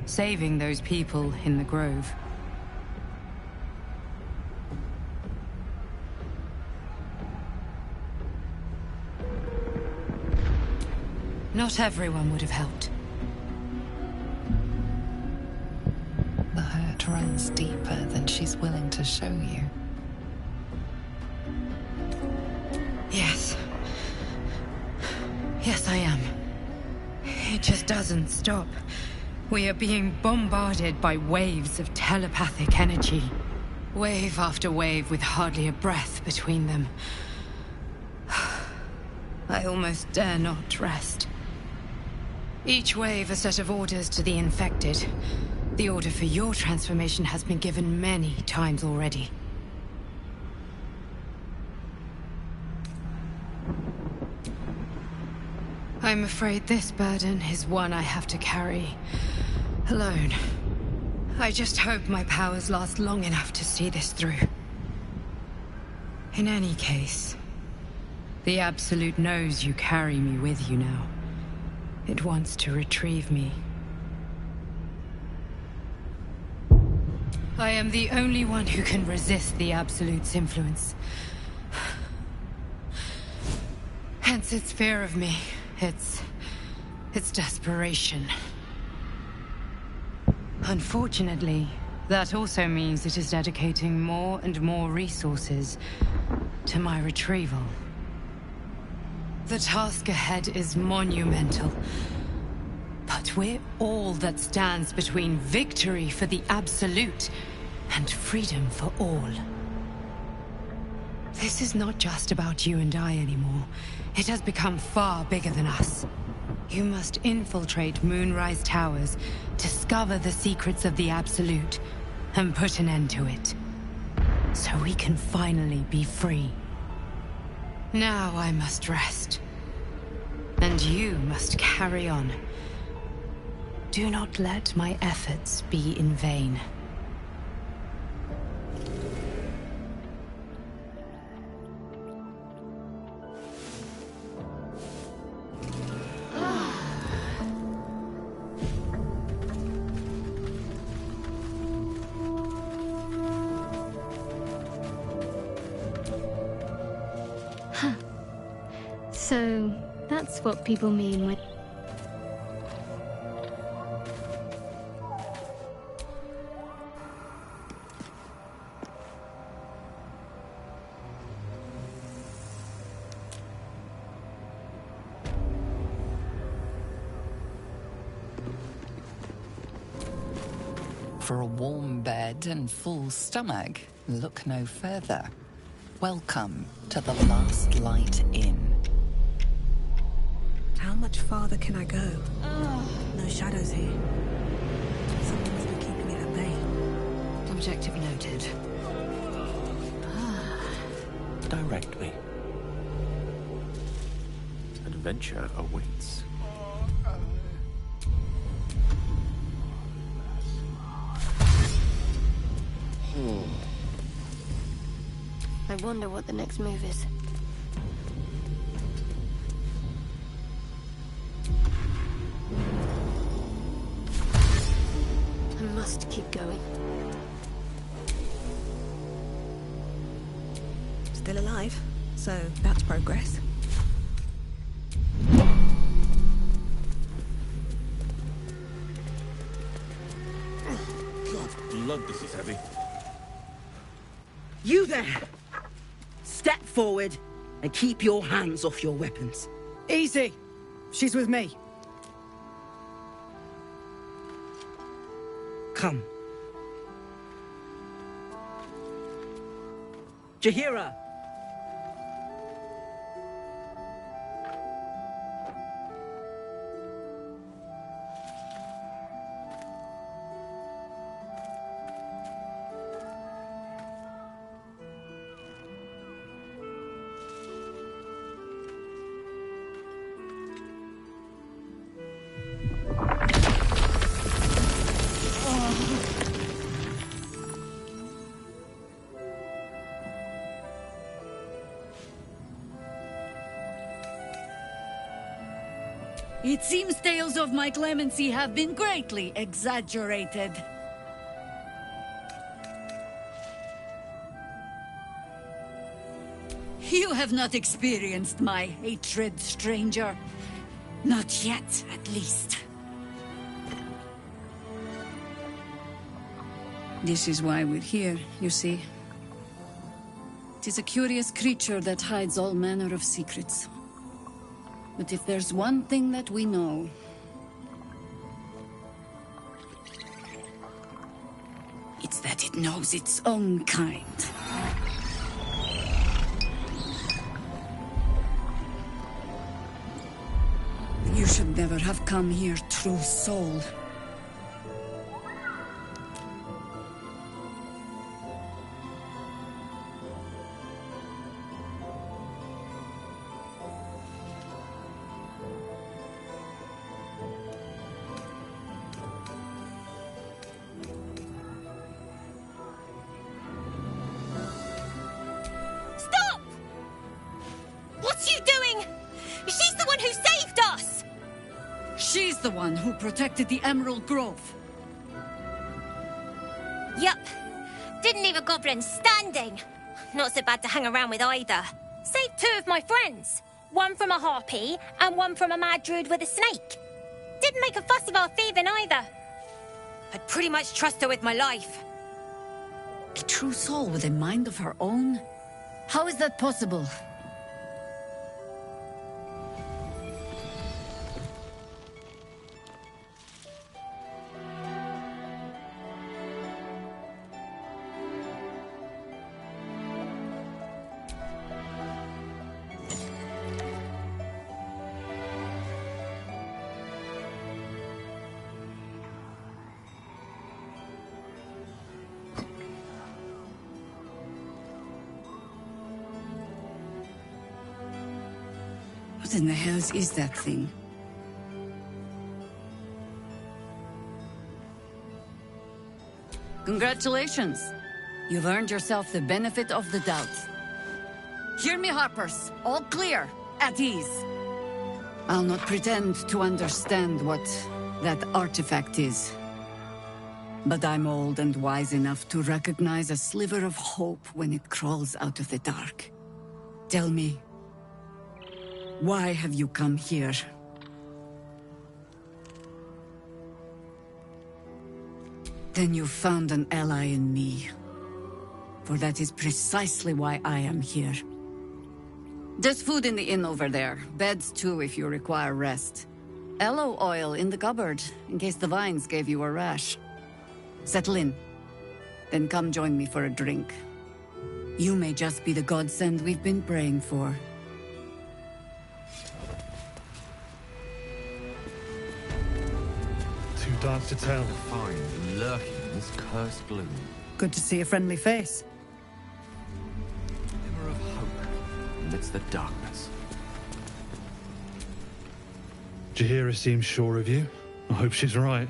saving those people in the grove. Not everyone would have helped. The hurt runs deeper than she's willing to show you. Yes. Yes, I am. It just doesn't stop. We are being bombarded by waves of telepathic energy. Wave after wave with hardly a breath between them. I almost dare not rest. Each wave a set of orders to the infected. The order for your transformation has been given many times already. I'm afraid this burden is one I have to carry alone. I just hope my powers last long enough to see this through. In any case, the Absolute knows you carry me with you now. It wants to retrieve me. I am the only one who can resist the Absolute's influence. Hence its fear of me. Its desperation. Unfortunately, that also means it is dedicating more and more resources to my retrieval. The task ahead is monumental. But we're all that stands between victory for the Absolute and freedom for all. This is not just about you and I anymore. It has become far bigger than us. You must infiltrate Moonrise Towers, discover the secrets of the Absolute, and put an end to it. So we can finally be free. Now I must rest. And you must carry on. Do not let my efforts be in vain. So, that's what people mean when... For a warm bed and full stomach, look no further. Welcome to the Last Light Inn. How much farther can I go? No shadows here. Something must be keeping it at bay. Objective noted. Direct me. Adventure awaits. I wonder what the next move is. I must keep going. Still alive, so that's progress. Blood, this is heavy. You there! Step forward and keep your hands off your weapons. Easy. She's with me. Come. Jahira! It seems tales of my clemency have been greatly exaggerated. You have not experienced my hatred, stranger. Not yet, at least. This is why we're here, you see. It is a curious creature that hides all manner of secrets. But if there's one thing that we know... it's that it knows its own kind. You should never have come here, true soul. The one who protected the Emerald Grove. Yup. Didn't leave a goblin standing. Not so bad to hang around with either. Saved two of my friends. One from a harpy and one from a mad druid with a snake. Didn't make a fuss of our thieving either. I'd pretty much trust her with my life. A true soul with a mind of her own? How is that possible? What in the hells is that thing? Congratulations! You've earned yourself the benefit of the doubt. Hear me, Harpers. All clear. At ease. I'll not pretend to understand what that artifact is. But I'm old and wise enough to recognize a sliver of hope when it crawls out of the dark. Tell me, why have you come here? Then you've found an ally in me. For that is precisely why I am here. There's food in the inn over there. Beds too if you require rest. Aloe oil in the cupboard, in case the vines gave you a rash. Settle in. Then come join me for a drink. You may just be the godsend we've been praying for. Too dark to tell. To find lurking in this cursed gloom. Good to see a friendly face. Glimmer of hope amidst the darkness. Jaheira seems sure of you. I hope she's right.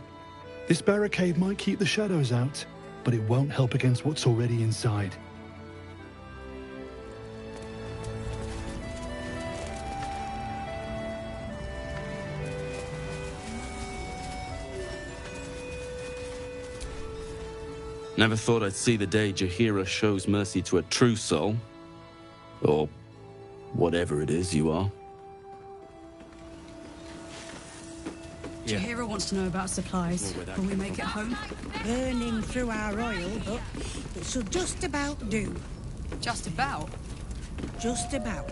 This barricade might keep the shadows out, but it won't help against what's already inside. Never thought I'd see the day Jaheira shows mercy to a true soul. Or whatever it is you are. Jaheira wants to know about supplies. Will we make it home? Burning through our oil, but it should just about do. Just about? Just about.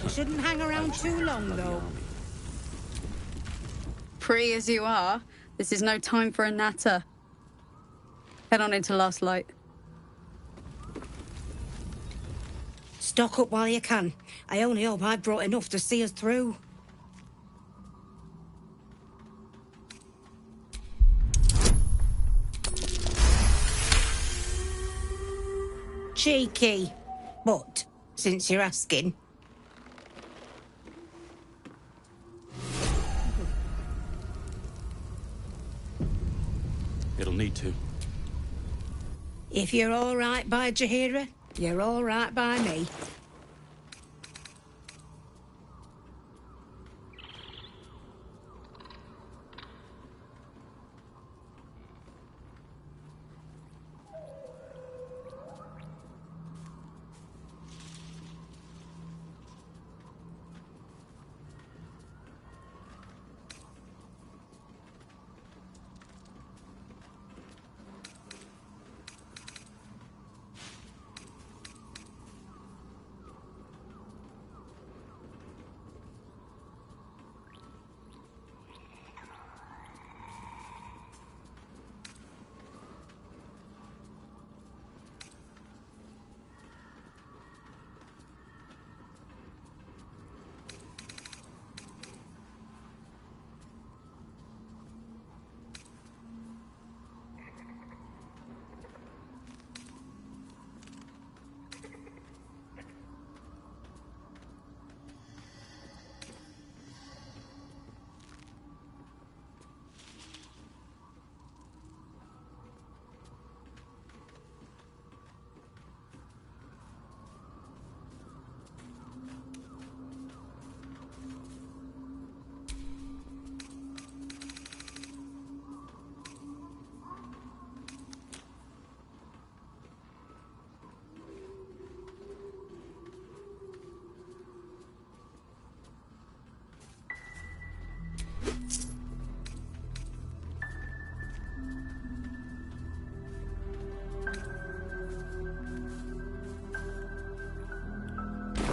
We shouldn't hang around too long, though. Free as you are, this is no time for a natter. Head on into Last Light. Stock up while you can. I only hope I've brought enough to see us through. Cheeky. But, since you're asking... It'll need to. If you're all right by Jaheira, you're all right by me.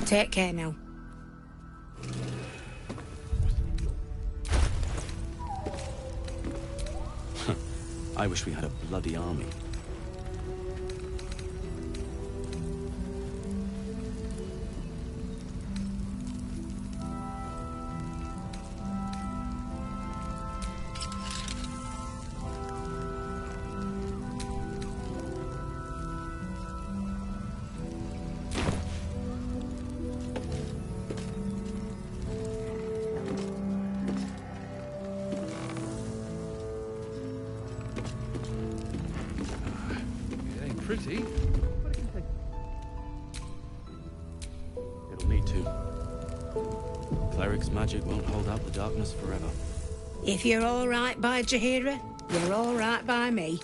Take care now. I wish we had a bloody army. pretty. It'll need to. Cleric's magic won't hold out the darkness forever. If you're all right by Jaheira, you're all right by me.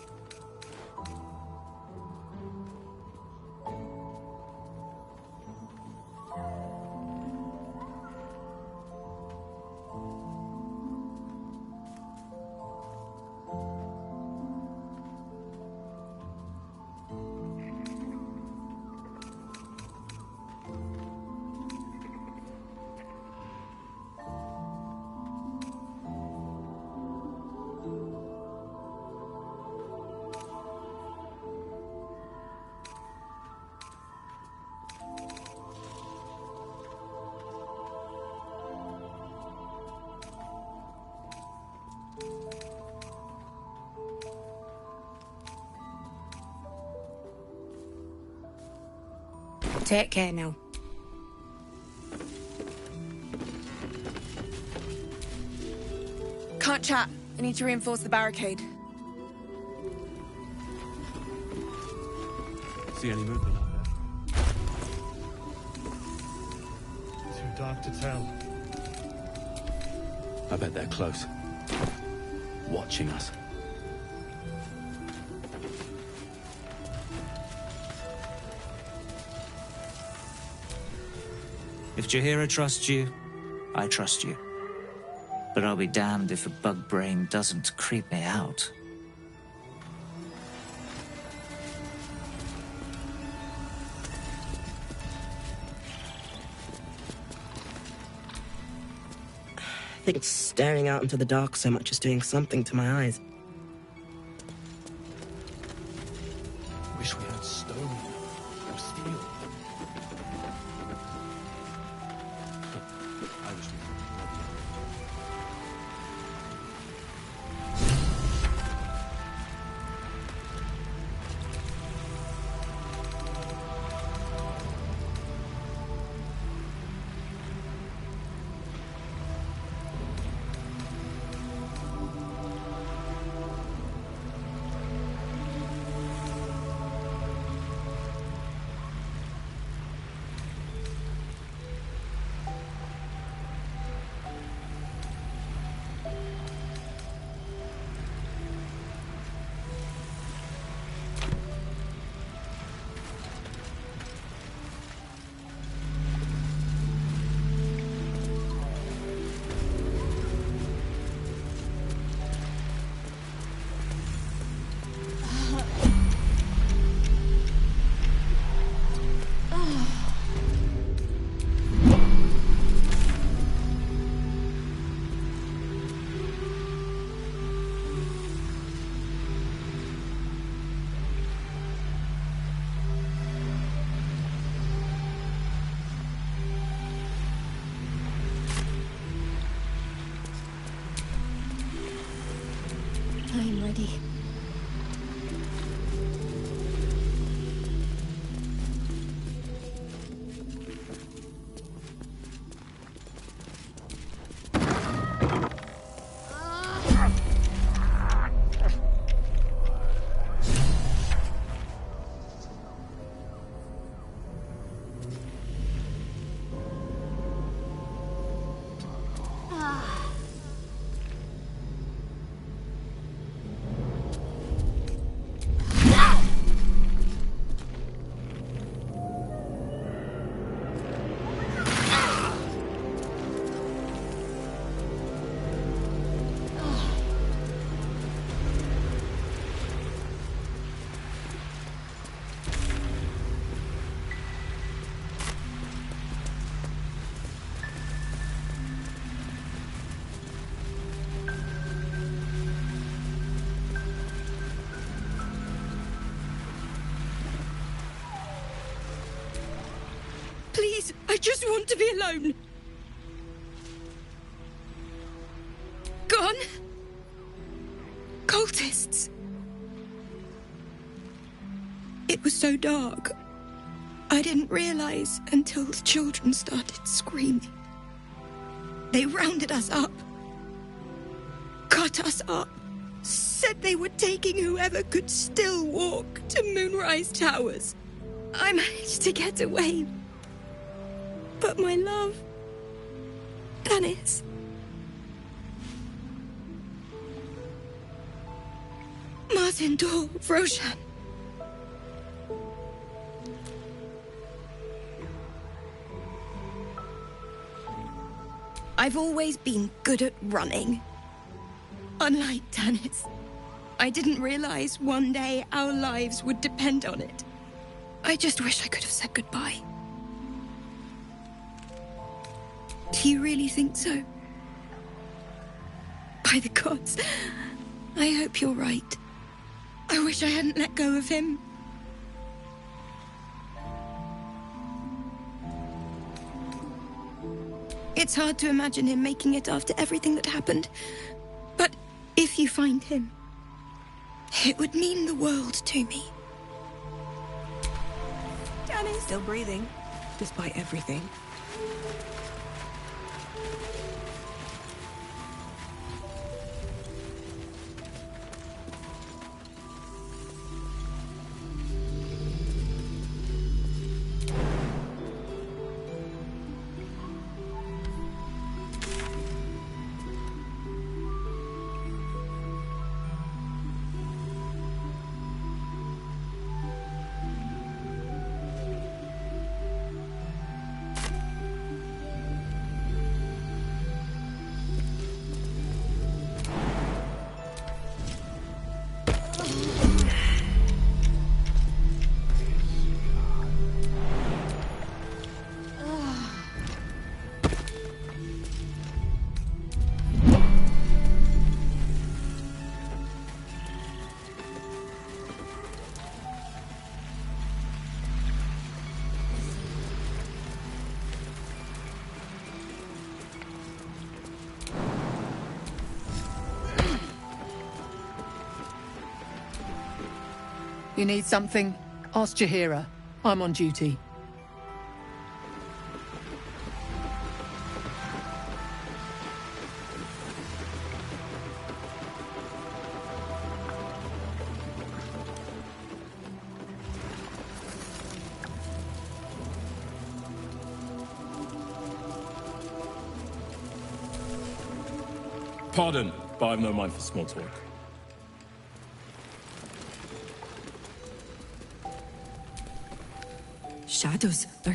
Take care now. Can't chat. I need to reinforce the barricade. See any movement out there? Too dark to tell. I bet they're close. Watching us. If Jaheira trusts you, I trust you. But I'll be damned if a bug brain doesn't creep me out. I think staring out into the dark so much is doing something to my eyes. Wish we had stone or steel. I'm ready. Please, I just want to be alone. Gone? Cultists. It was so dark. I didn't realize until the children started screaming. They rounded us up. Cut us up. said they were taking whoever could still walk to Moonrise Towers. I managed to get away. But my love... Tanis... Martin Dor, Roshan... I've always been good at running. Unlike Tanis, I didn't realize one day our lives would depend on it. I just wish I could have said goodbye. Do you really think so? By the gods, I hope you're right. I wish I hadn't let go of him. It's hard to imagine him making it after everything that happened. But if you find him, it would mean the world to me. Danny's still breathing, despite everything. You need something? Ask Jaheira. I'm on duty. Pardon, but I've no mind for small talk. Shadows are...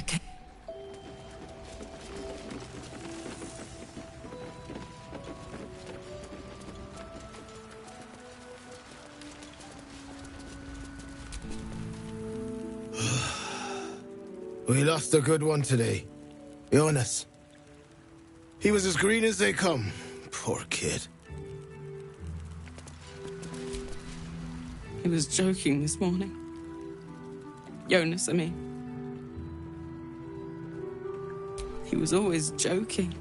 We lost a good one today. Jonas. He was as green as they come. Poor kid. He was joking this morning. Jonas, I mean. He was always joking.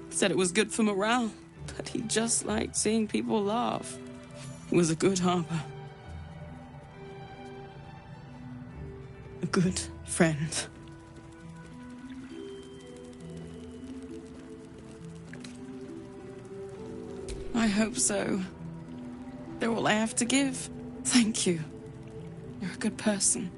Said it was good for morale, but he just liked seeing people laugh. He was a good harper. A good friend. I hope so. They're all I have to give. Thank you. You're a good person.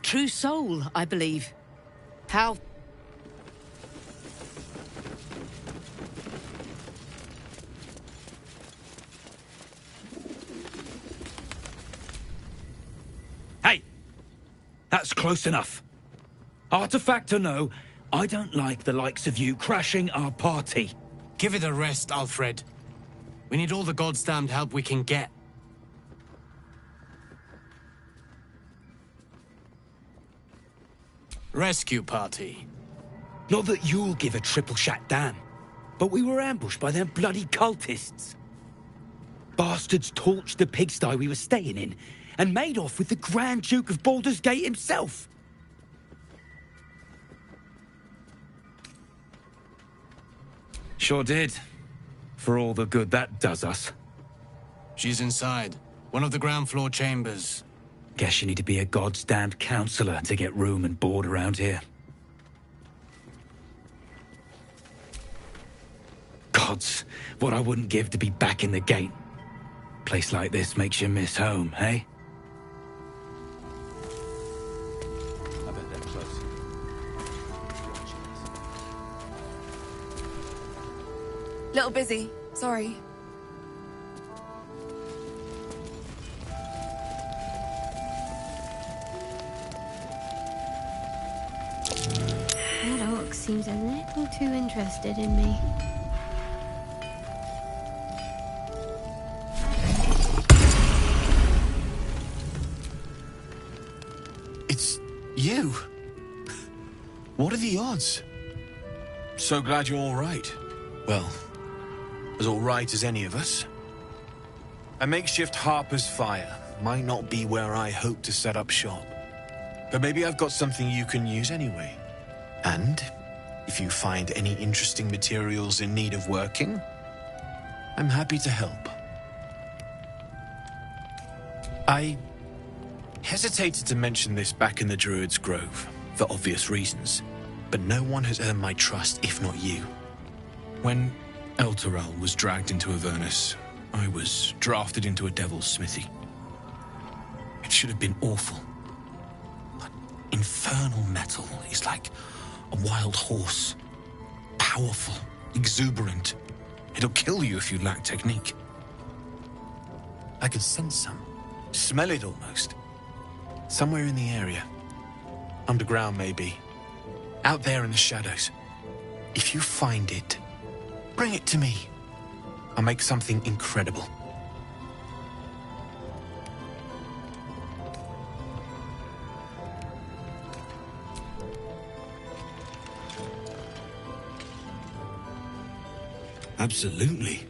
True soul, I believe. How That's close enough. Artifact or no, I don't like the likes of you crashing our party. Give it a rest, Alfred. We need all the goddamned help we can get. Rescue party. Not that you'll give a triple shot damn, but we were ambushed by them bloody cultists. Bastards torched the pigsty we were staying in and made off with the Grand Duke of Baldur's Gate himself. Sure did. For all the good that does us. She's inside. One of the ground floor chambers. Guess you need to be a goddamned counselor to get room and board around here. Gods, what I wouldn't give to be back in the gate. Place like this makes you miss home, eh? I bet they're close. Little busy. Sorry. That orc seems a little too interested in me. It's you. What are the odds? So glad you're all right. Well, as all right as any of us. A makeshift Harper's Fire might not be where I hope to set up shop. But maybe I've got something you can use anyway. And if you find any interesting materials in need of working, I'm happy to help. I hesitated to mention this back in the Druid's Grove, for obvious reasons, but no one has earned my trust if not you. When Elturel was dragged into Avernus, I was drafted into a devil's smithy. It should have been awful. But infernal metal is like a wild horse. Powerful, exuberant. It'll kill you if you lack technique. I could sense some. Smell it almost. Somewhere in the area. Underground, maybe. Out there in the shadows. If you find it, bring it to me. I'll make something incredible. Absolutely.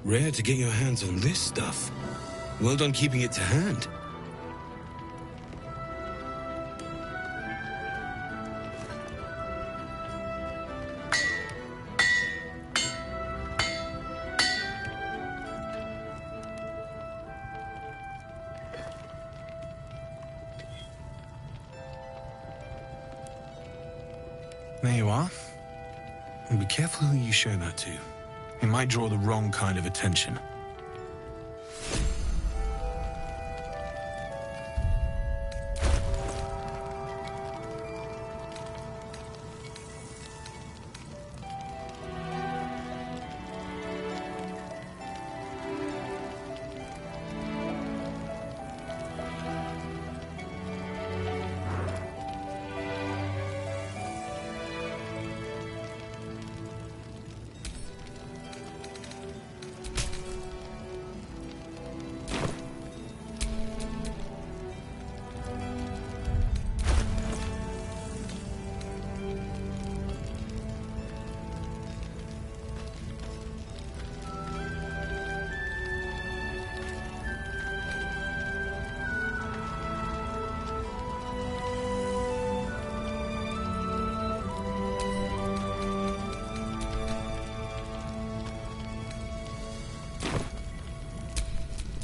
Rare to get your hands on this stuff. Well done keeping it to hand. There you are. And be careful who you show that to. It might draw the wrong kind of attention.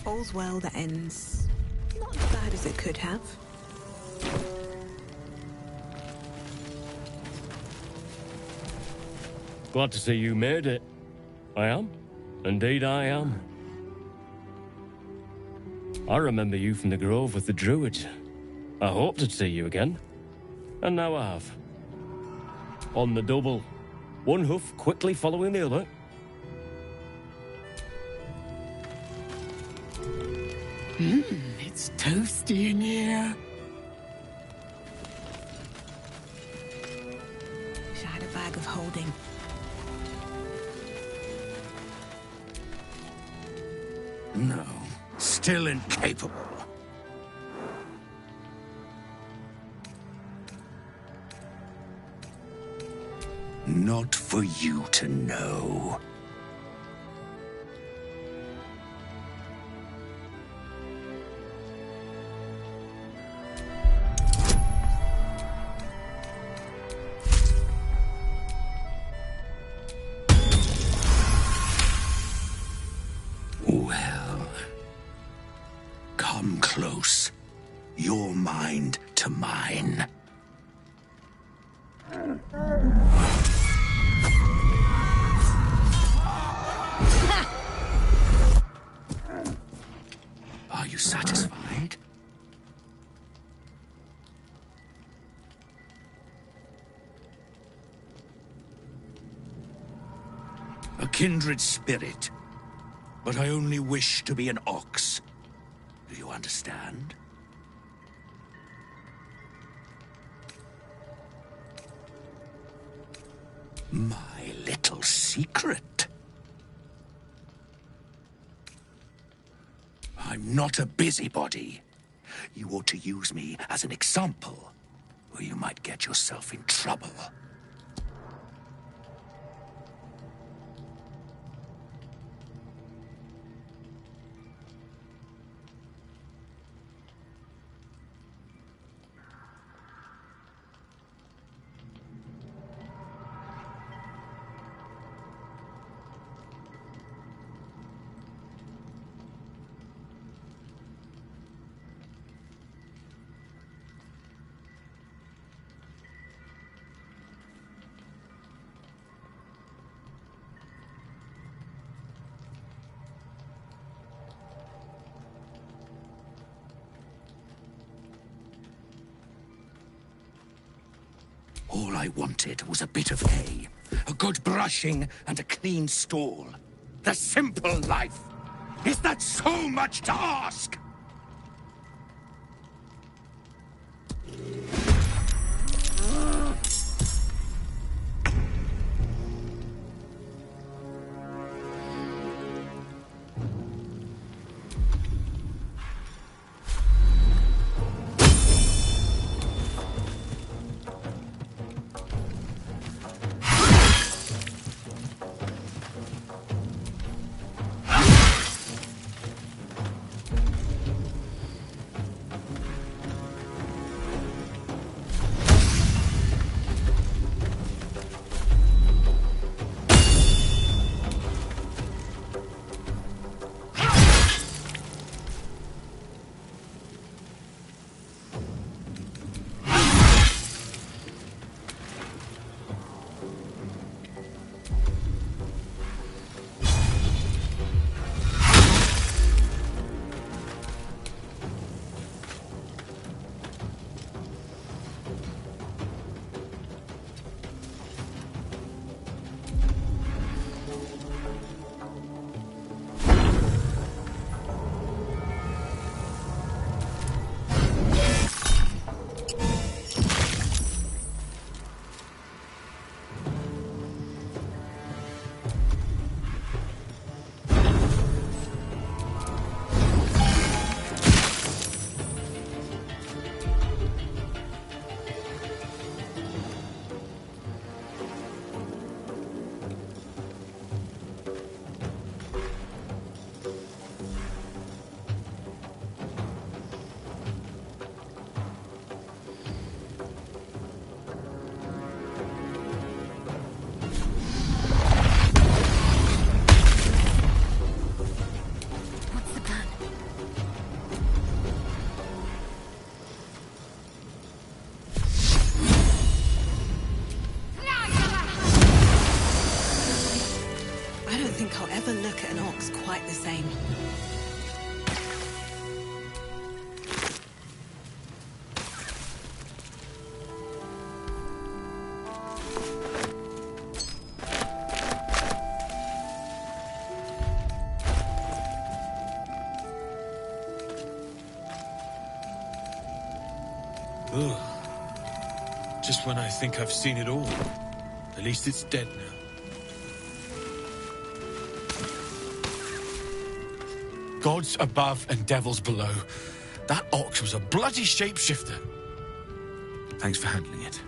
All's well that ends not as bad as it could have. Glad to see you made it. I am. Indeed I am. I remember you from the Grove with the Druids. I hoped to see you again. And now I have. On the double. One hoof quickly following the other. It's toasty in here. building. No, still incapable. Not for you to know. Well, come close. Your mind to mine. Are you satisfied? A kindred spirit, but I only wish to be an ox. Do you understand? My little secret. I'm not a busybody. You ought to use me as an example, or you might get yourself in trouble. All I wanted was a bit of hay, a good brushing, and a clean stall. The simple life. Is that so much to ask? quite the same. Ugh. Just when I think I've seen it all. At least it's dead now. Gods above and devils below. That ox was a bloody shapeshifter. Thanks for handling it.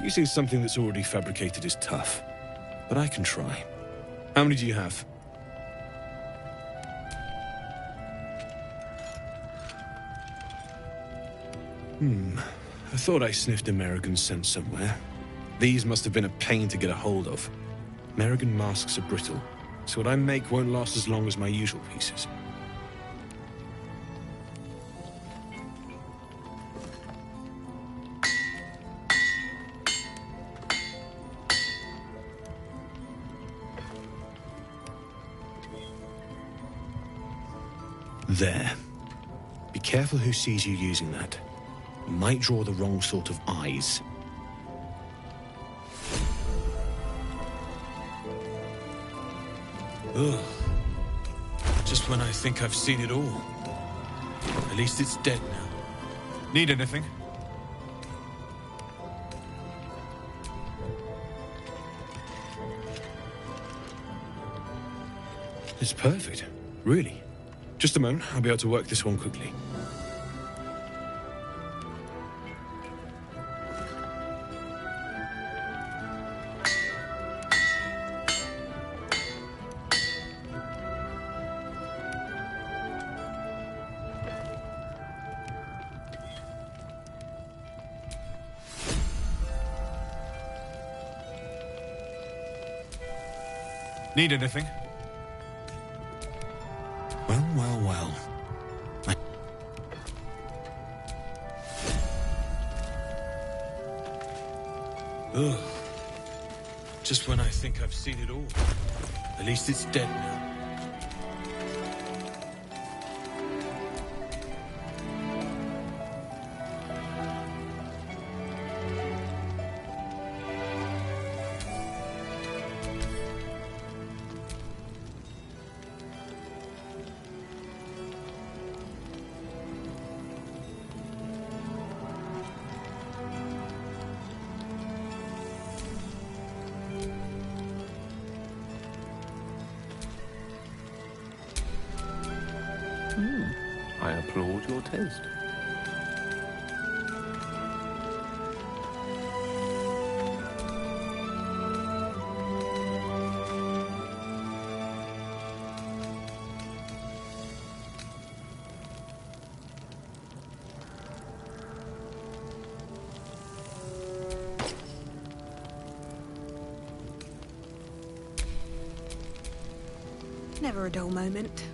Using something that's already fabricated is tough, but I can try. How many do you have? I thought I sniffed American scent somewhere. These must have been a pain to get a hold of. American masks are brittle, so what I make won't last as long as my usual pieces. There. Be careful who sees you using that. You might draw the wrong sort of eyes. Ugh. Just when I think I've seen it all. At least it's dead now. Need anything? It's perfect. Really. Just a moment, I'll be able to work this one quickly. Need anything? Well. Ugh. Just when I think I've seen it all. At least it's dead now. I applaud your taste. Never a dull moment.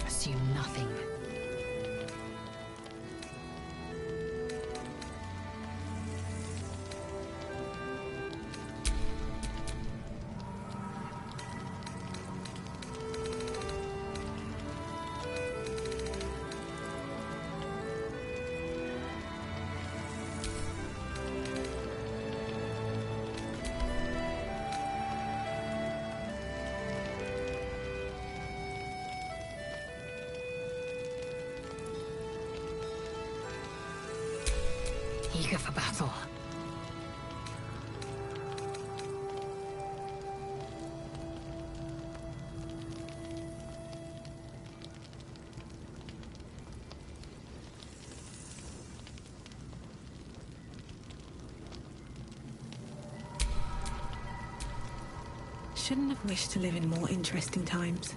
Assume nothing. Eager for battle. Shouldn't have wished to live in more interesting times.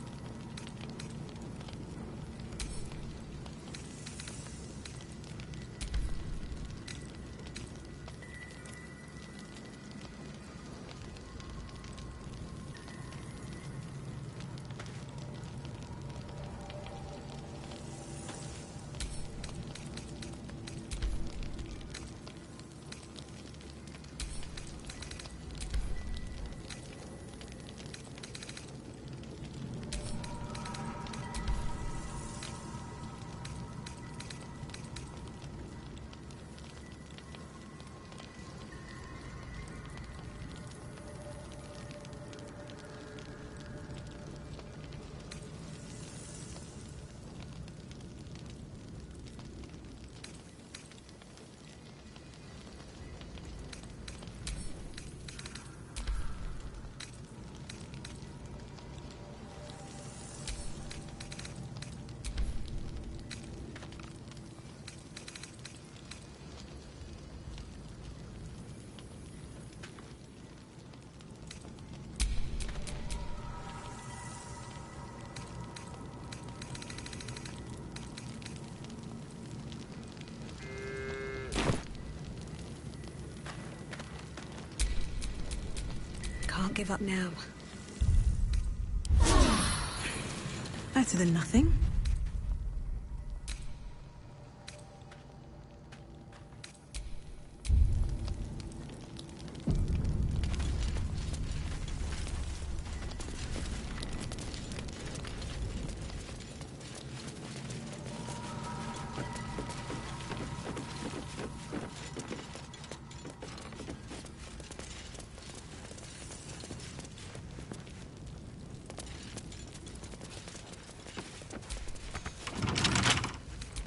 can't give up now. Better than nothing.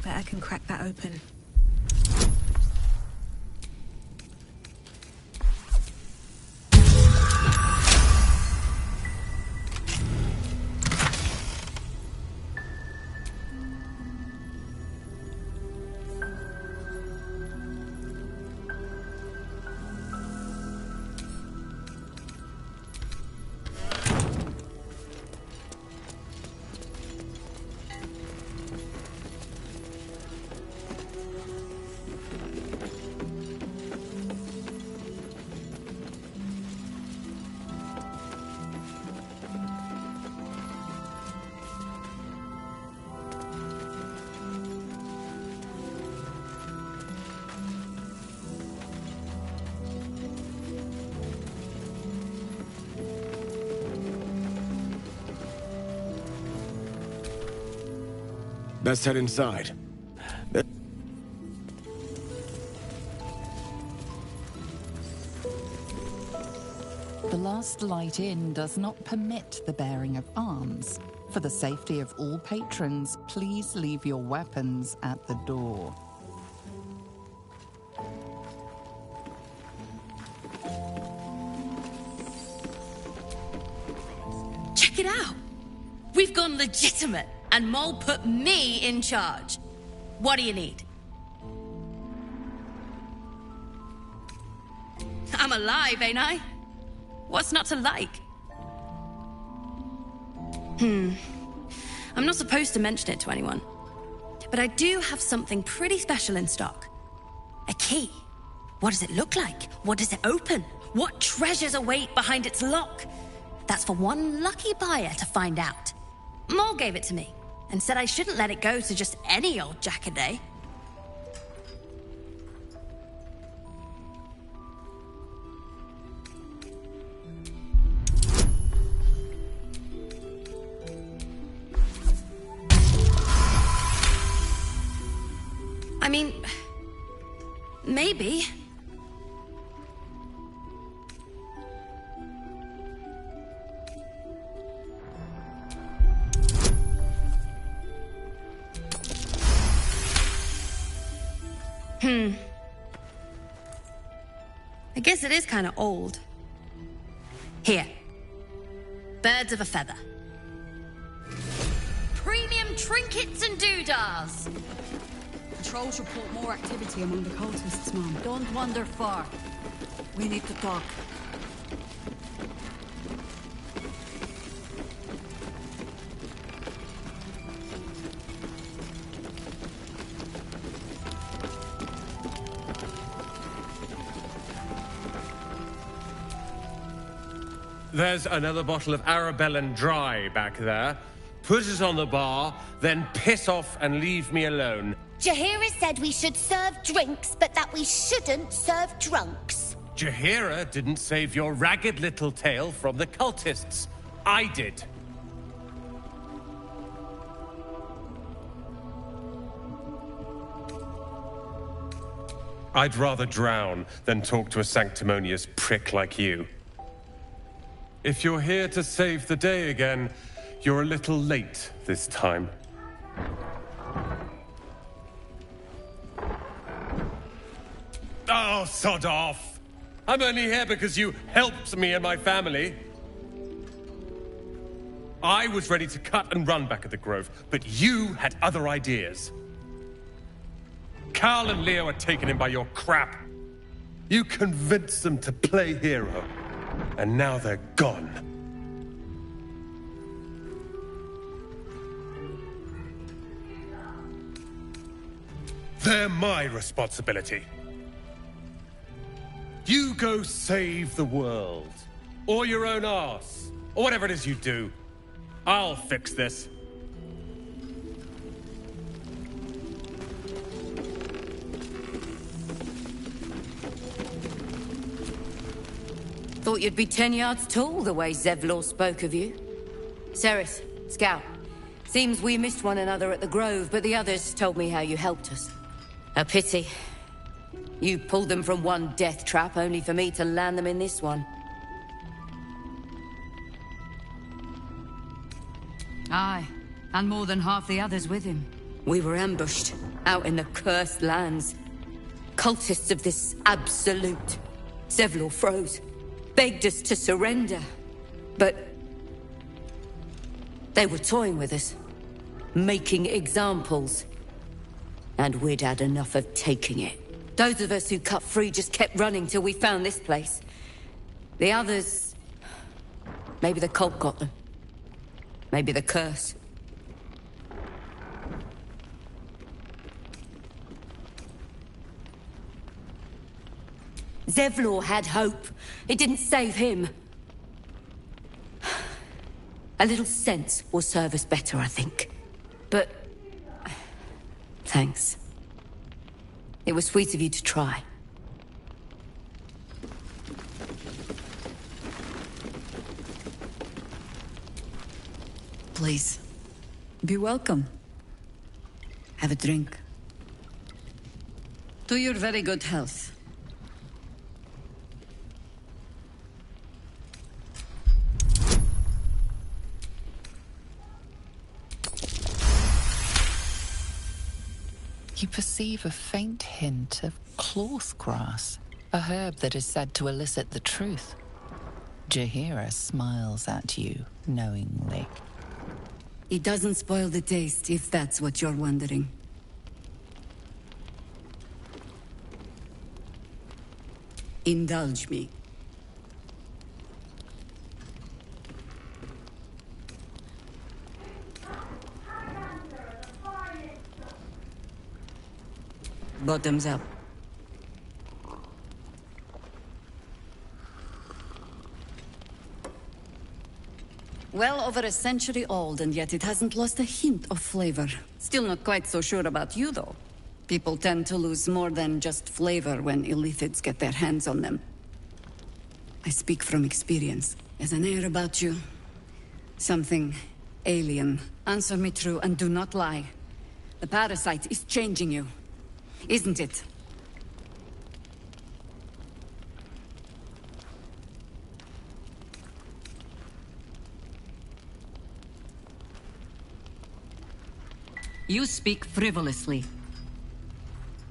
Bet I can crack that open. Let's head inside. The Last Light Inn does not permit the bearing of arms. For the safety of all patrons, please leave your weapons at the door. Check it out! We've gone legitimate, and Mole put me in charge. What do you need? I'm alive, ain't I? What's not to like? I'm not supposed to mention it to anyone, but I do have something pretty special in stock. A key. What does it look like? What does it open? What treasures await behind its lock? That's for one lucky buyer to find out. Mole gave it to me and said I shouldn't let it go to just any old jackaday. I mean, maybe. I guess it is kind of old. Here. Birds of a feather. Premium trinkets and doodahs. Patrols report more activity among the cultists, Mom. Don't wander far. We need to talk. There's another bottle of Arabellan Dry back there. Put it on the bar, then piss off and leave me alone. Jaheira said we should serve drinks, but that we shouldn't serve drunks. Jaheira didn't save your ragged little tail from the cultists. I did. I'd rather drown than talk to a sanctimonious prick like you. If you're here to save the day again, you're a little late this time. Oh, sod off! I'm only here because you helped me and my family. I was ready to cut and run back at the Grove, but you had other ideas. Carl and Leo are taken in by your crap. You convinced them to play hero, and now they're gone. They're my responsibility. You go save the world. Or your own arse. Or whatever it is you do. I'll fix this. Thought you'd be 10 yards tall the way Zevlor spoke of you. Ceres, Scout. Seems we missed one another at the Grove, but the others told me how you helped us. A pity. You pulled them from one death trap, only for me to land them in this one. Aye, and more than half the others with him. We were ambushed, out in the cursed lands. Cultists of this absolute. Zevlor froze, begged us to surrender. But they were toying with us, making examples. And we'd had enough of taking it. Those of us who cut free just kept running till we found this place. The others... maybe the cult got them. Maybe the curse. Zevlor had hope. It didn't save him. A little sense will serve us better, I think. But... thanks. It was sweet of you to try. Please, be welcome. Have a drink. To your very good health. You perceive a faint hint of cloth grass, a herb that is said to elicit the truth. Jaheira smiles at you knowingly. It doesn't spoil the taste, if that's what you're wondering. Indulge me. Bottoms up. Well over a century old, and yet it hasn't lost a hint of flavor. Still not quite so sure about you, though. People tend to lose more than just flavor when illithids get their hands on them. I speak from experience. There's an air about you. Something alien. Answer me true and do not lie. The parasite is changing you. Isn't it? You speak frivolously.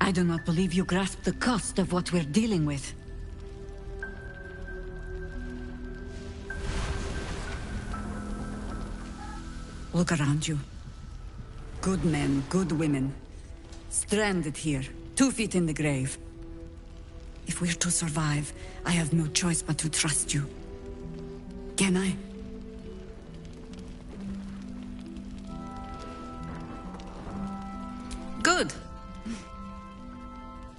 I do not believe you grasp the cost of what we're dealing with. Look around you. Good men, good women. Stranded here, 2 feet in the grave. If we're to survive, I have no choice but to trust you. Can I? Good.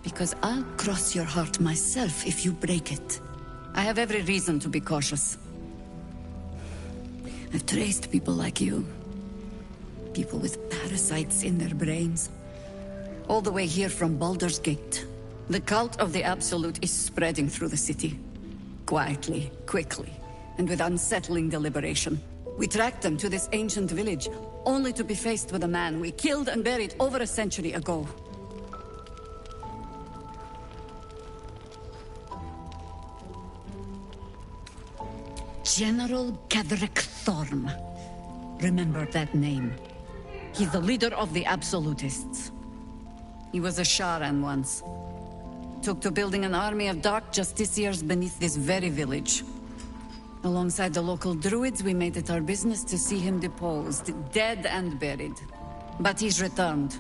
Because I'll cross your heart myself if you break it. I have every reason to be cautious. I've traced people like you. People with parasites in their brains. All the way here from Baldur's Gate. The cult of the Absolute is spreading through the city. Quietly, quickly, and with unsettling deliberation. We tracked them to this ancient village, only to be faced with a man we killed and buried over a century ago. General Ketheric Thorm. Remember that name. He's the leader of the Absolutists. He was a Sharan once. Took to building an army of dark justiciars beneath this very village. Alongside the local druids, we made it our business to see him deposed, dead and buried. But he's returned.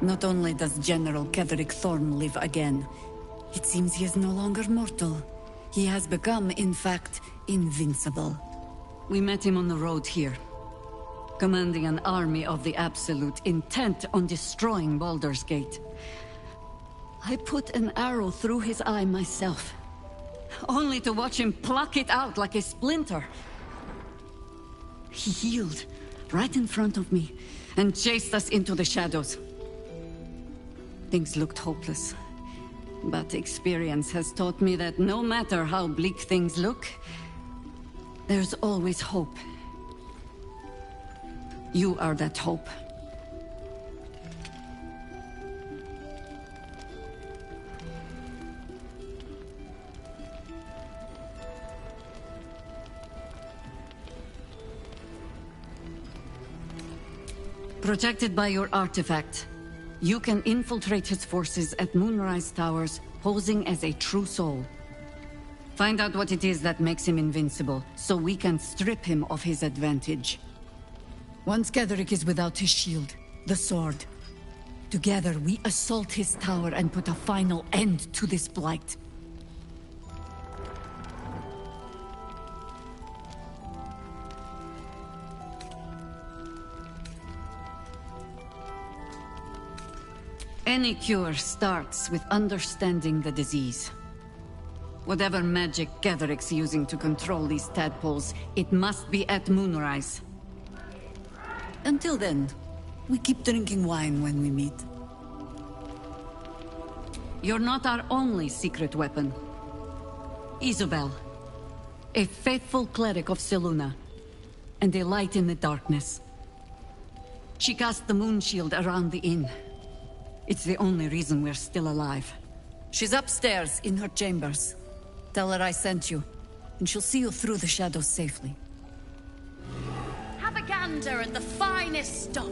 Not only does General Ketheric Thorm live again, it seems he is no longer mortal. He has become, in fact, invincible. We met him on the road here, commanding an army of the Absolute, intent on destroying Baldur's Gate. I put an arrow through his eye myself. only to watch him pluck it out like a splinter. He healed right in front of me and chased us into the shadows. Things looked hopeless, but experience has taught me that no matter how bleak things look, there's always hope. You are that hope. Protected by your artifact, you can infiltrate his forces at Moonrise Towers, posing as a true soul. Find out what it is that makes him invincible, so we can strip him of his advantage. Once Ketheric is without his shield, the sword, together we assault his tower and put a final end to this blight. Any cure starts with understanding the disease. Whatever magic Ketheric's using to control these tadpoles, it must be at Moonrise. Until then, we keep drinking wine when we meet. You're not our only secret weapon. Isobel, a faithful cleric of Selûne, and a light in the darkness. She cast the moon shield around the inn. It's the only reason we're still alive. She's upstairs in her chambers. Tell her I sent you, and she'll see you through the shadows safely. Have a gander at the finest stock.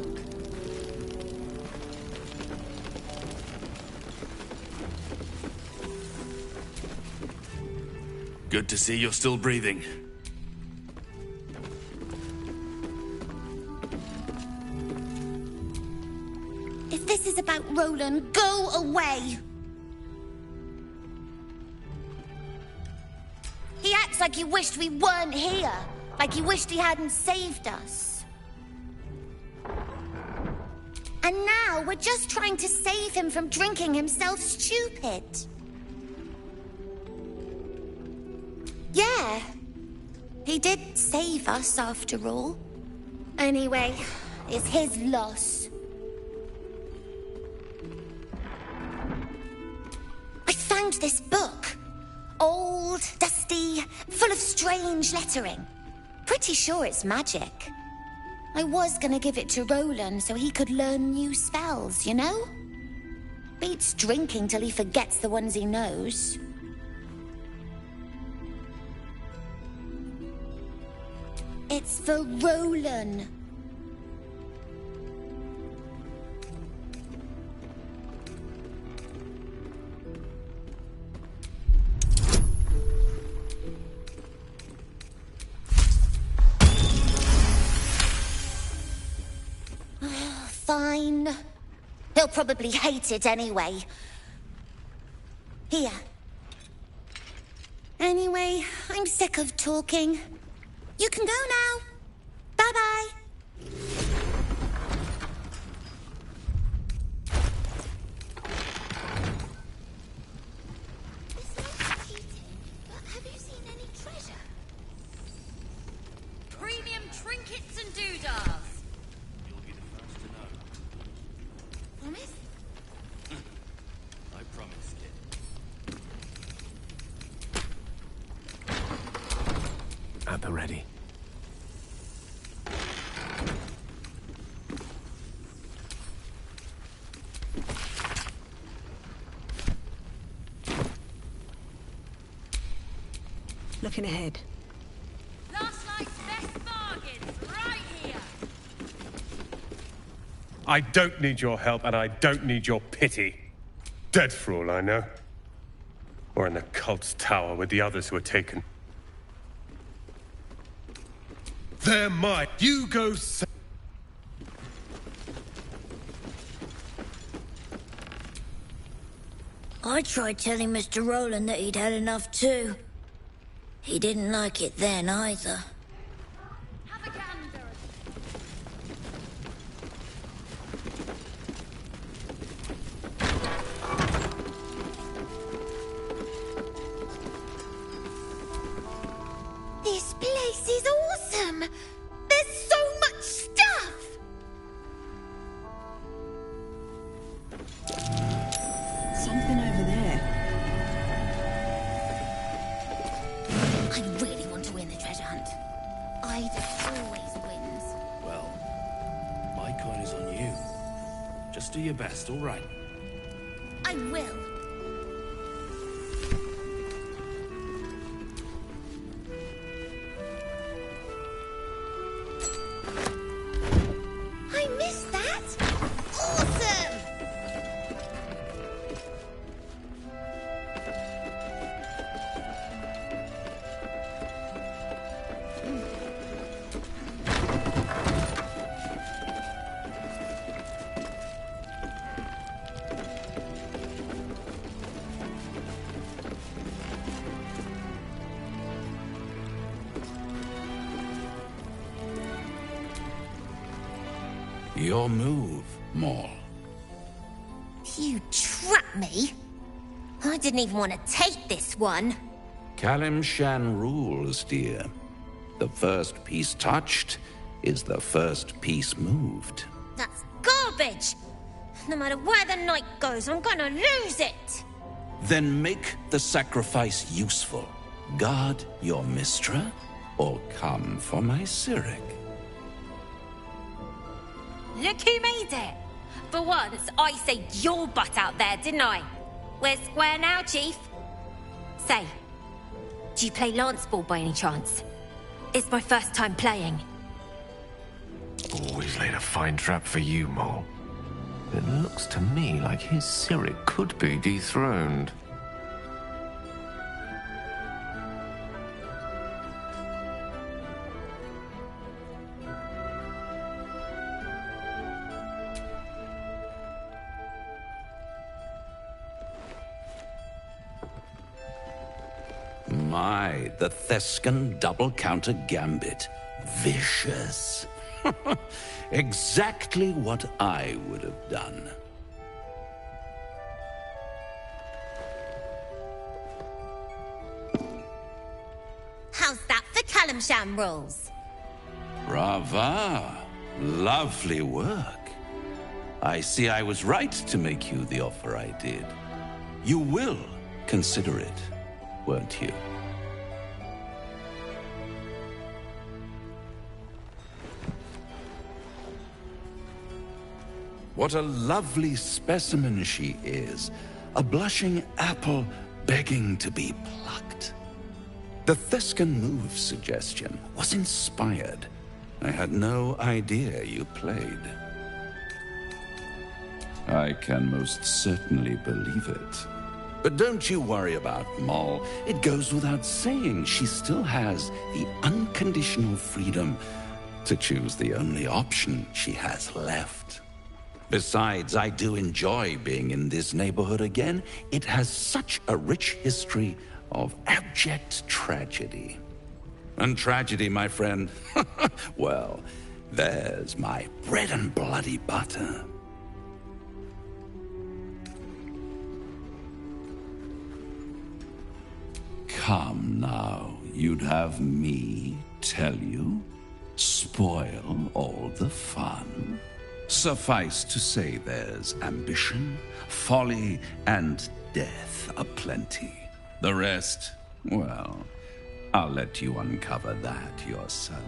Good to see you're still breathing. If this is about Roland, go away! He acts like he wished we weren't here. Like he wished he hadn't saved us. And now we're just trying to save him from drinking himself stupid. Yeah. He did save us after all. Anyway, it's his loss. I found this book. Old, dusty, full of strange lettering. Pretty sure it's magic. I was gonna give it to Roland so he could learn new spells, you know? Beats drinking till he forgets the ones he knows. It's for Roland. Fine. He'll probably hate it anyway. Here. Anyway, I'm sick of talking. You can go now. Bye-bye. Have you seen any treasure? Premium trinkets and doodahs. You'll be the first to know. Promise? I promise, kid. At the ready. Looking ahead. Last night's best bargains, right here. I don't need your help, and I don't need your pity. Dead for all I know. Or in the cult's tower with the others who were taken. They're mine. You go I tried telling Mr. Roland that he'd had enough too. He didn't like it then either. Mum! There's so much stuff! Something over there. I really want to win the treasure hunt. Ida always wins. Well, my coin is on you. Just do your best, all right? I will. I missed that! Awesome! Your move, Maul. You trapped me? I didn't even want to take this one. Kalimshan rules, dear. The first piece touched is the first piece moved. That's garbage! No matter where the night goes, I'm gonna lose it! Then make the sacrifice useful. Guard your Mistra, or come for my Cyric. Look who made it! For once, I saved your butt out there, didn't I? We're square now, Chief. Say, do you play lance ball by any chance? It's my first time playing. Always laid a fine trap for you, Mole. It looks to me like his Cyric could be dethroned. My, the Thescan double-counter gambit. Vicious. Exactly what I would have done. How's that for Kalimshan rules? Brava. Lovely work. I see I was right to make you the offer I did. You will consider it, won't you? What a lovely specimen she is. A blushing apple begging to be plucked. The Thescan move suggestion was inspired. I had no idea you played. I can most certainly believe it. But don't you worry about Moll. It goes without saying she still has the unconditional freedom to choose the only option she has left. Besides, I do enjoy being in this neighborhood again. It has such a rich history of abject tragedy. And tragedy, my friend, well, there's my bread and bloody butter. Come now, you'd have me tell you? Spoil all the fun? Suffice to say there's ambition, folly, and death aplenty. The rest, well, I'll let you uncover that yourself.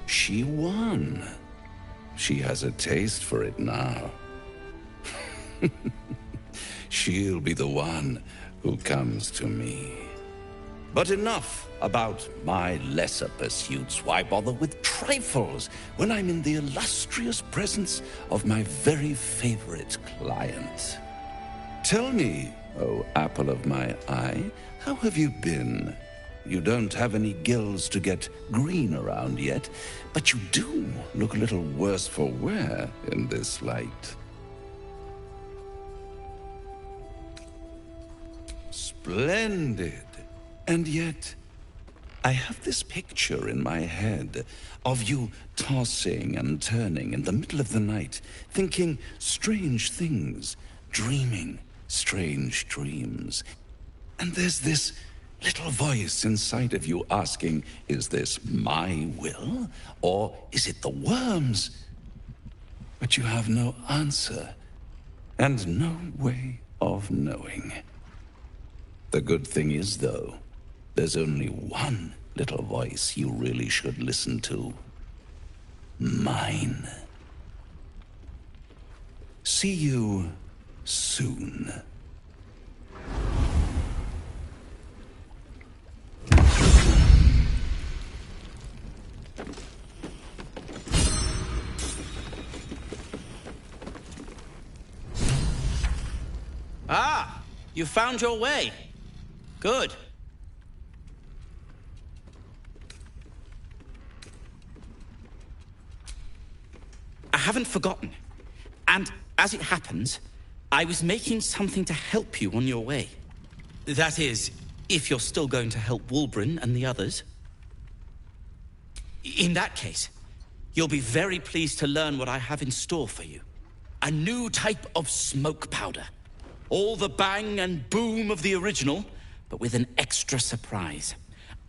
She won. She has a taste for it now. She'll be the one who comes to me. But enough about my lesser pursuits. Why bother with trifles when I'm in the illustrious presence of my very favorite client? Tell me, oh apple of my eye, how have you been? You don't have any gills to get green around yet, but you do look a little worse for wear in this light. Splendid. And yet, I have this picture in my head of you tossing and turning in the middle of the night, thinking strange things, dreaming strange dreams. And there's this little voice inside of you asking, is this my will, or is it the worm's? But you have no answer, and no way of knowing. The good thing is, though, there's only one little voice you really should listen to. Mine. See you soon. Ah, you found your way. Good. I haven't forgotten. And as it happens, I was making something to help you on your way. That is, if you're still going to help Wulbren and the others. In that case, you'll be very pleased to learn what I have in store for you. A new type of smoke powder. All the bang and boom of the original, but with an extra surprise.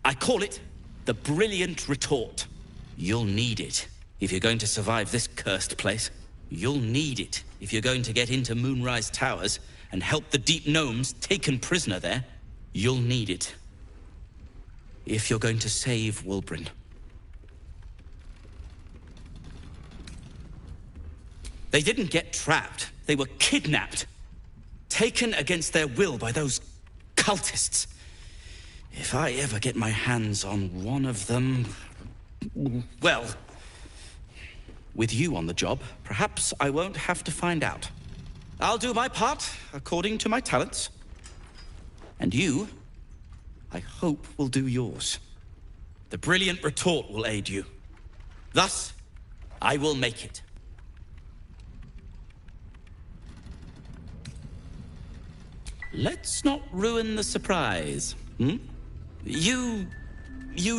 I call it the Brilliant Retort. You'll need it if you're going to survive this cursed place. You'll need it if you're going to get into Moonrise Towers and help the Deep Gnomes taken prisoner there. You'll need it if you're going to save Wulbren. They didn't get trapped. They were kidnapped. Taken against their will by those cultists. If I ever get my hands on one of them... well... with you on the job, perhaps I won't have to find out. I'll do my part, according to my talents. And you, I hope, will do yours. The Brilliant Retort will aid you. Thus, I will make it. Let's not ruin the surprise, hmm? You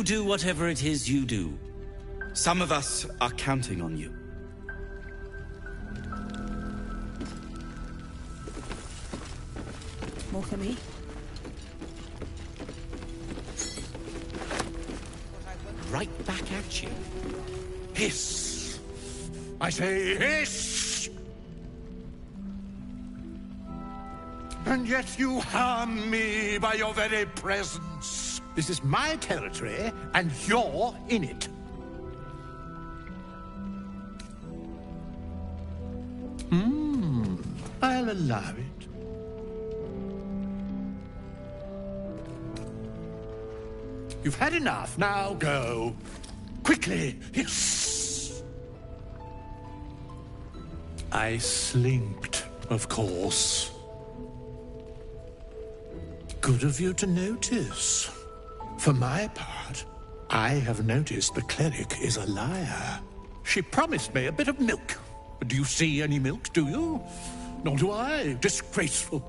do whatever it is you do. Some of us are counting on you. More for me? Right back at you. Hiss! I say hiss! And yet you harm me by your very presence. This is my territory, and you're in it. I'll allow it. You've had enough. Now go. Quickly. Yes. I slinked, of course. Good of you to notice. For my part, I have noticed the cleric is a liar. She promised me a bit of milk. Do you see any milk, do you? Nor do I. Disgraceful.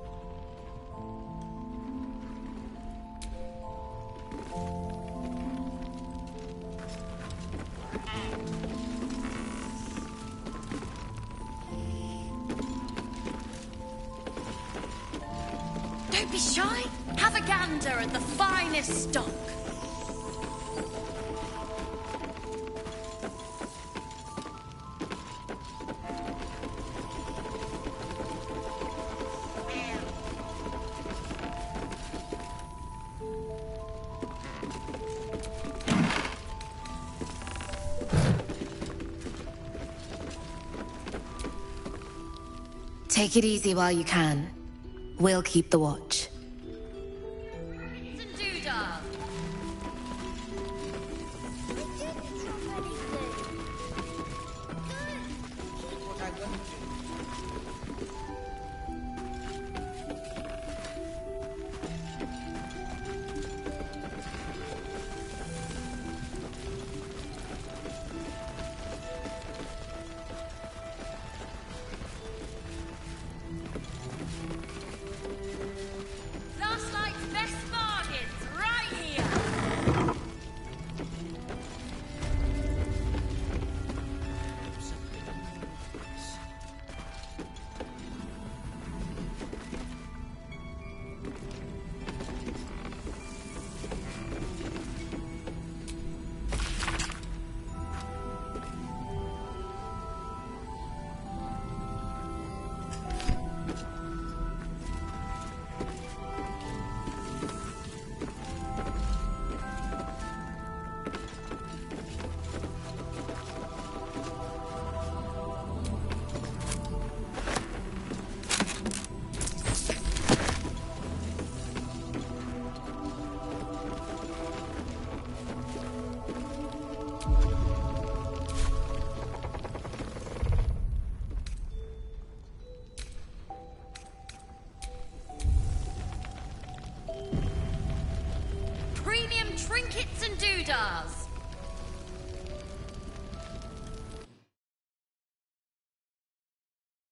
Don't be shy. Have a gander at the finest stock. Take it easy while you can. We'll keep the watch. Rangers!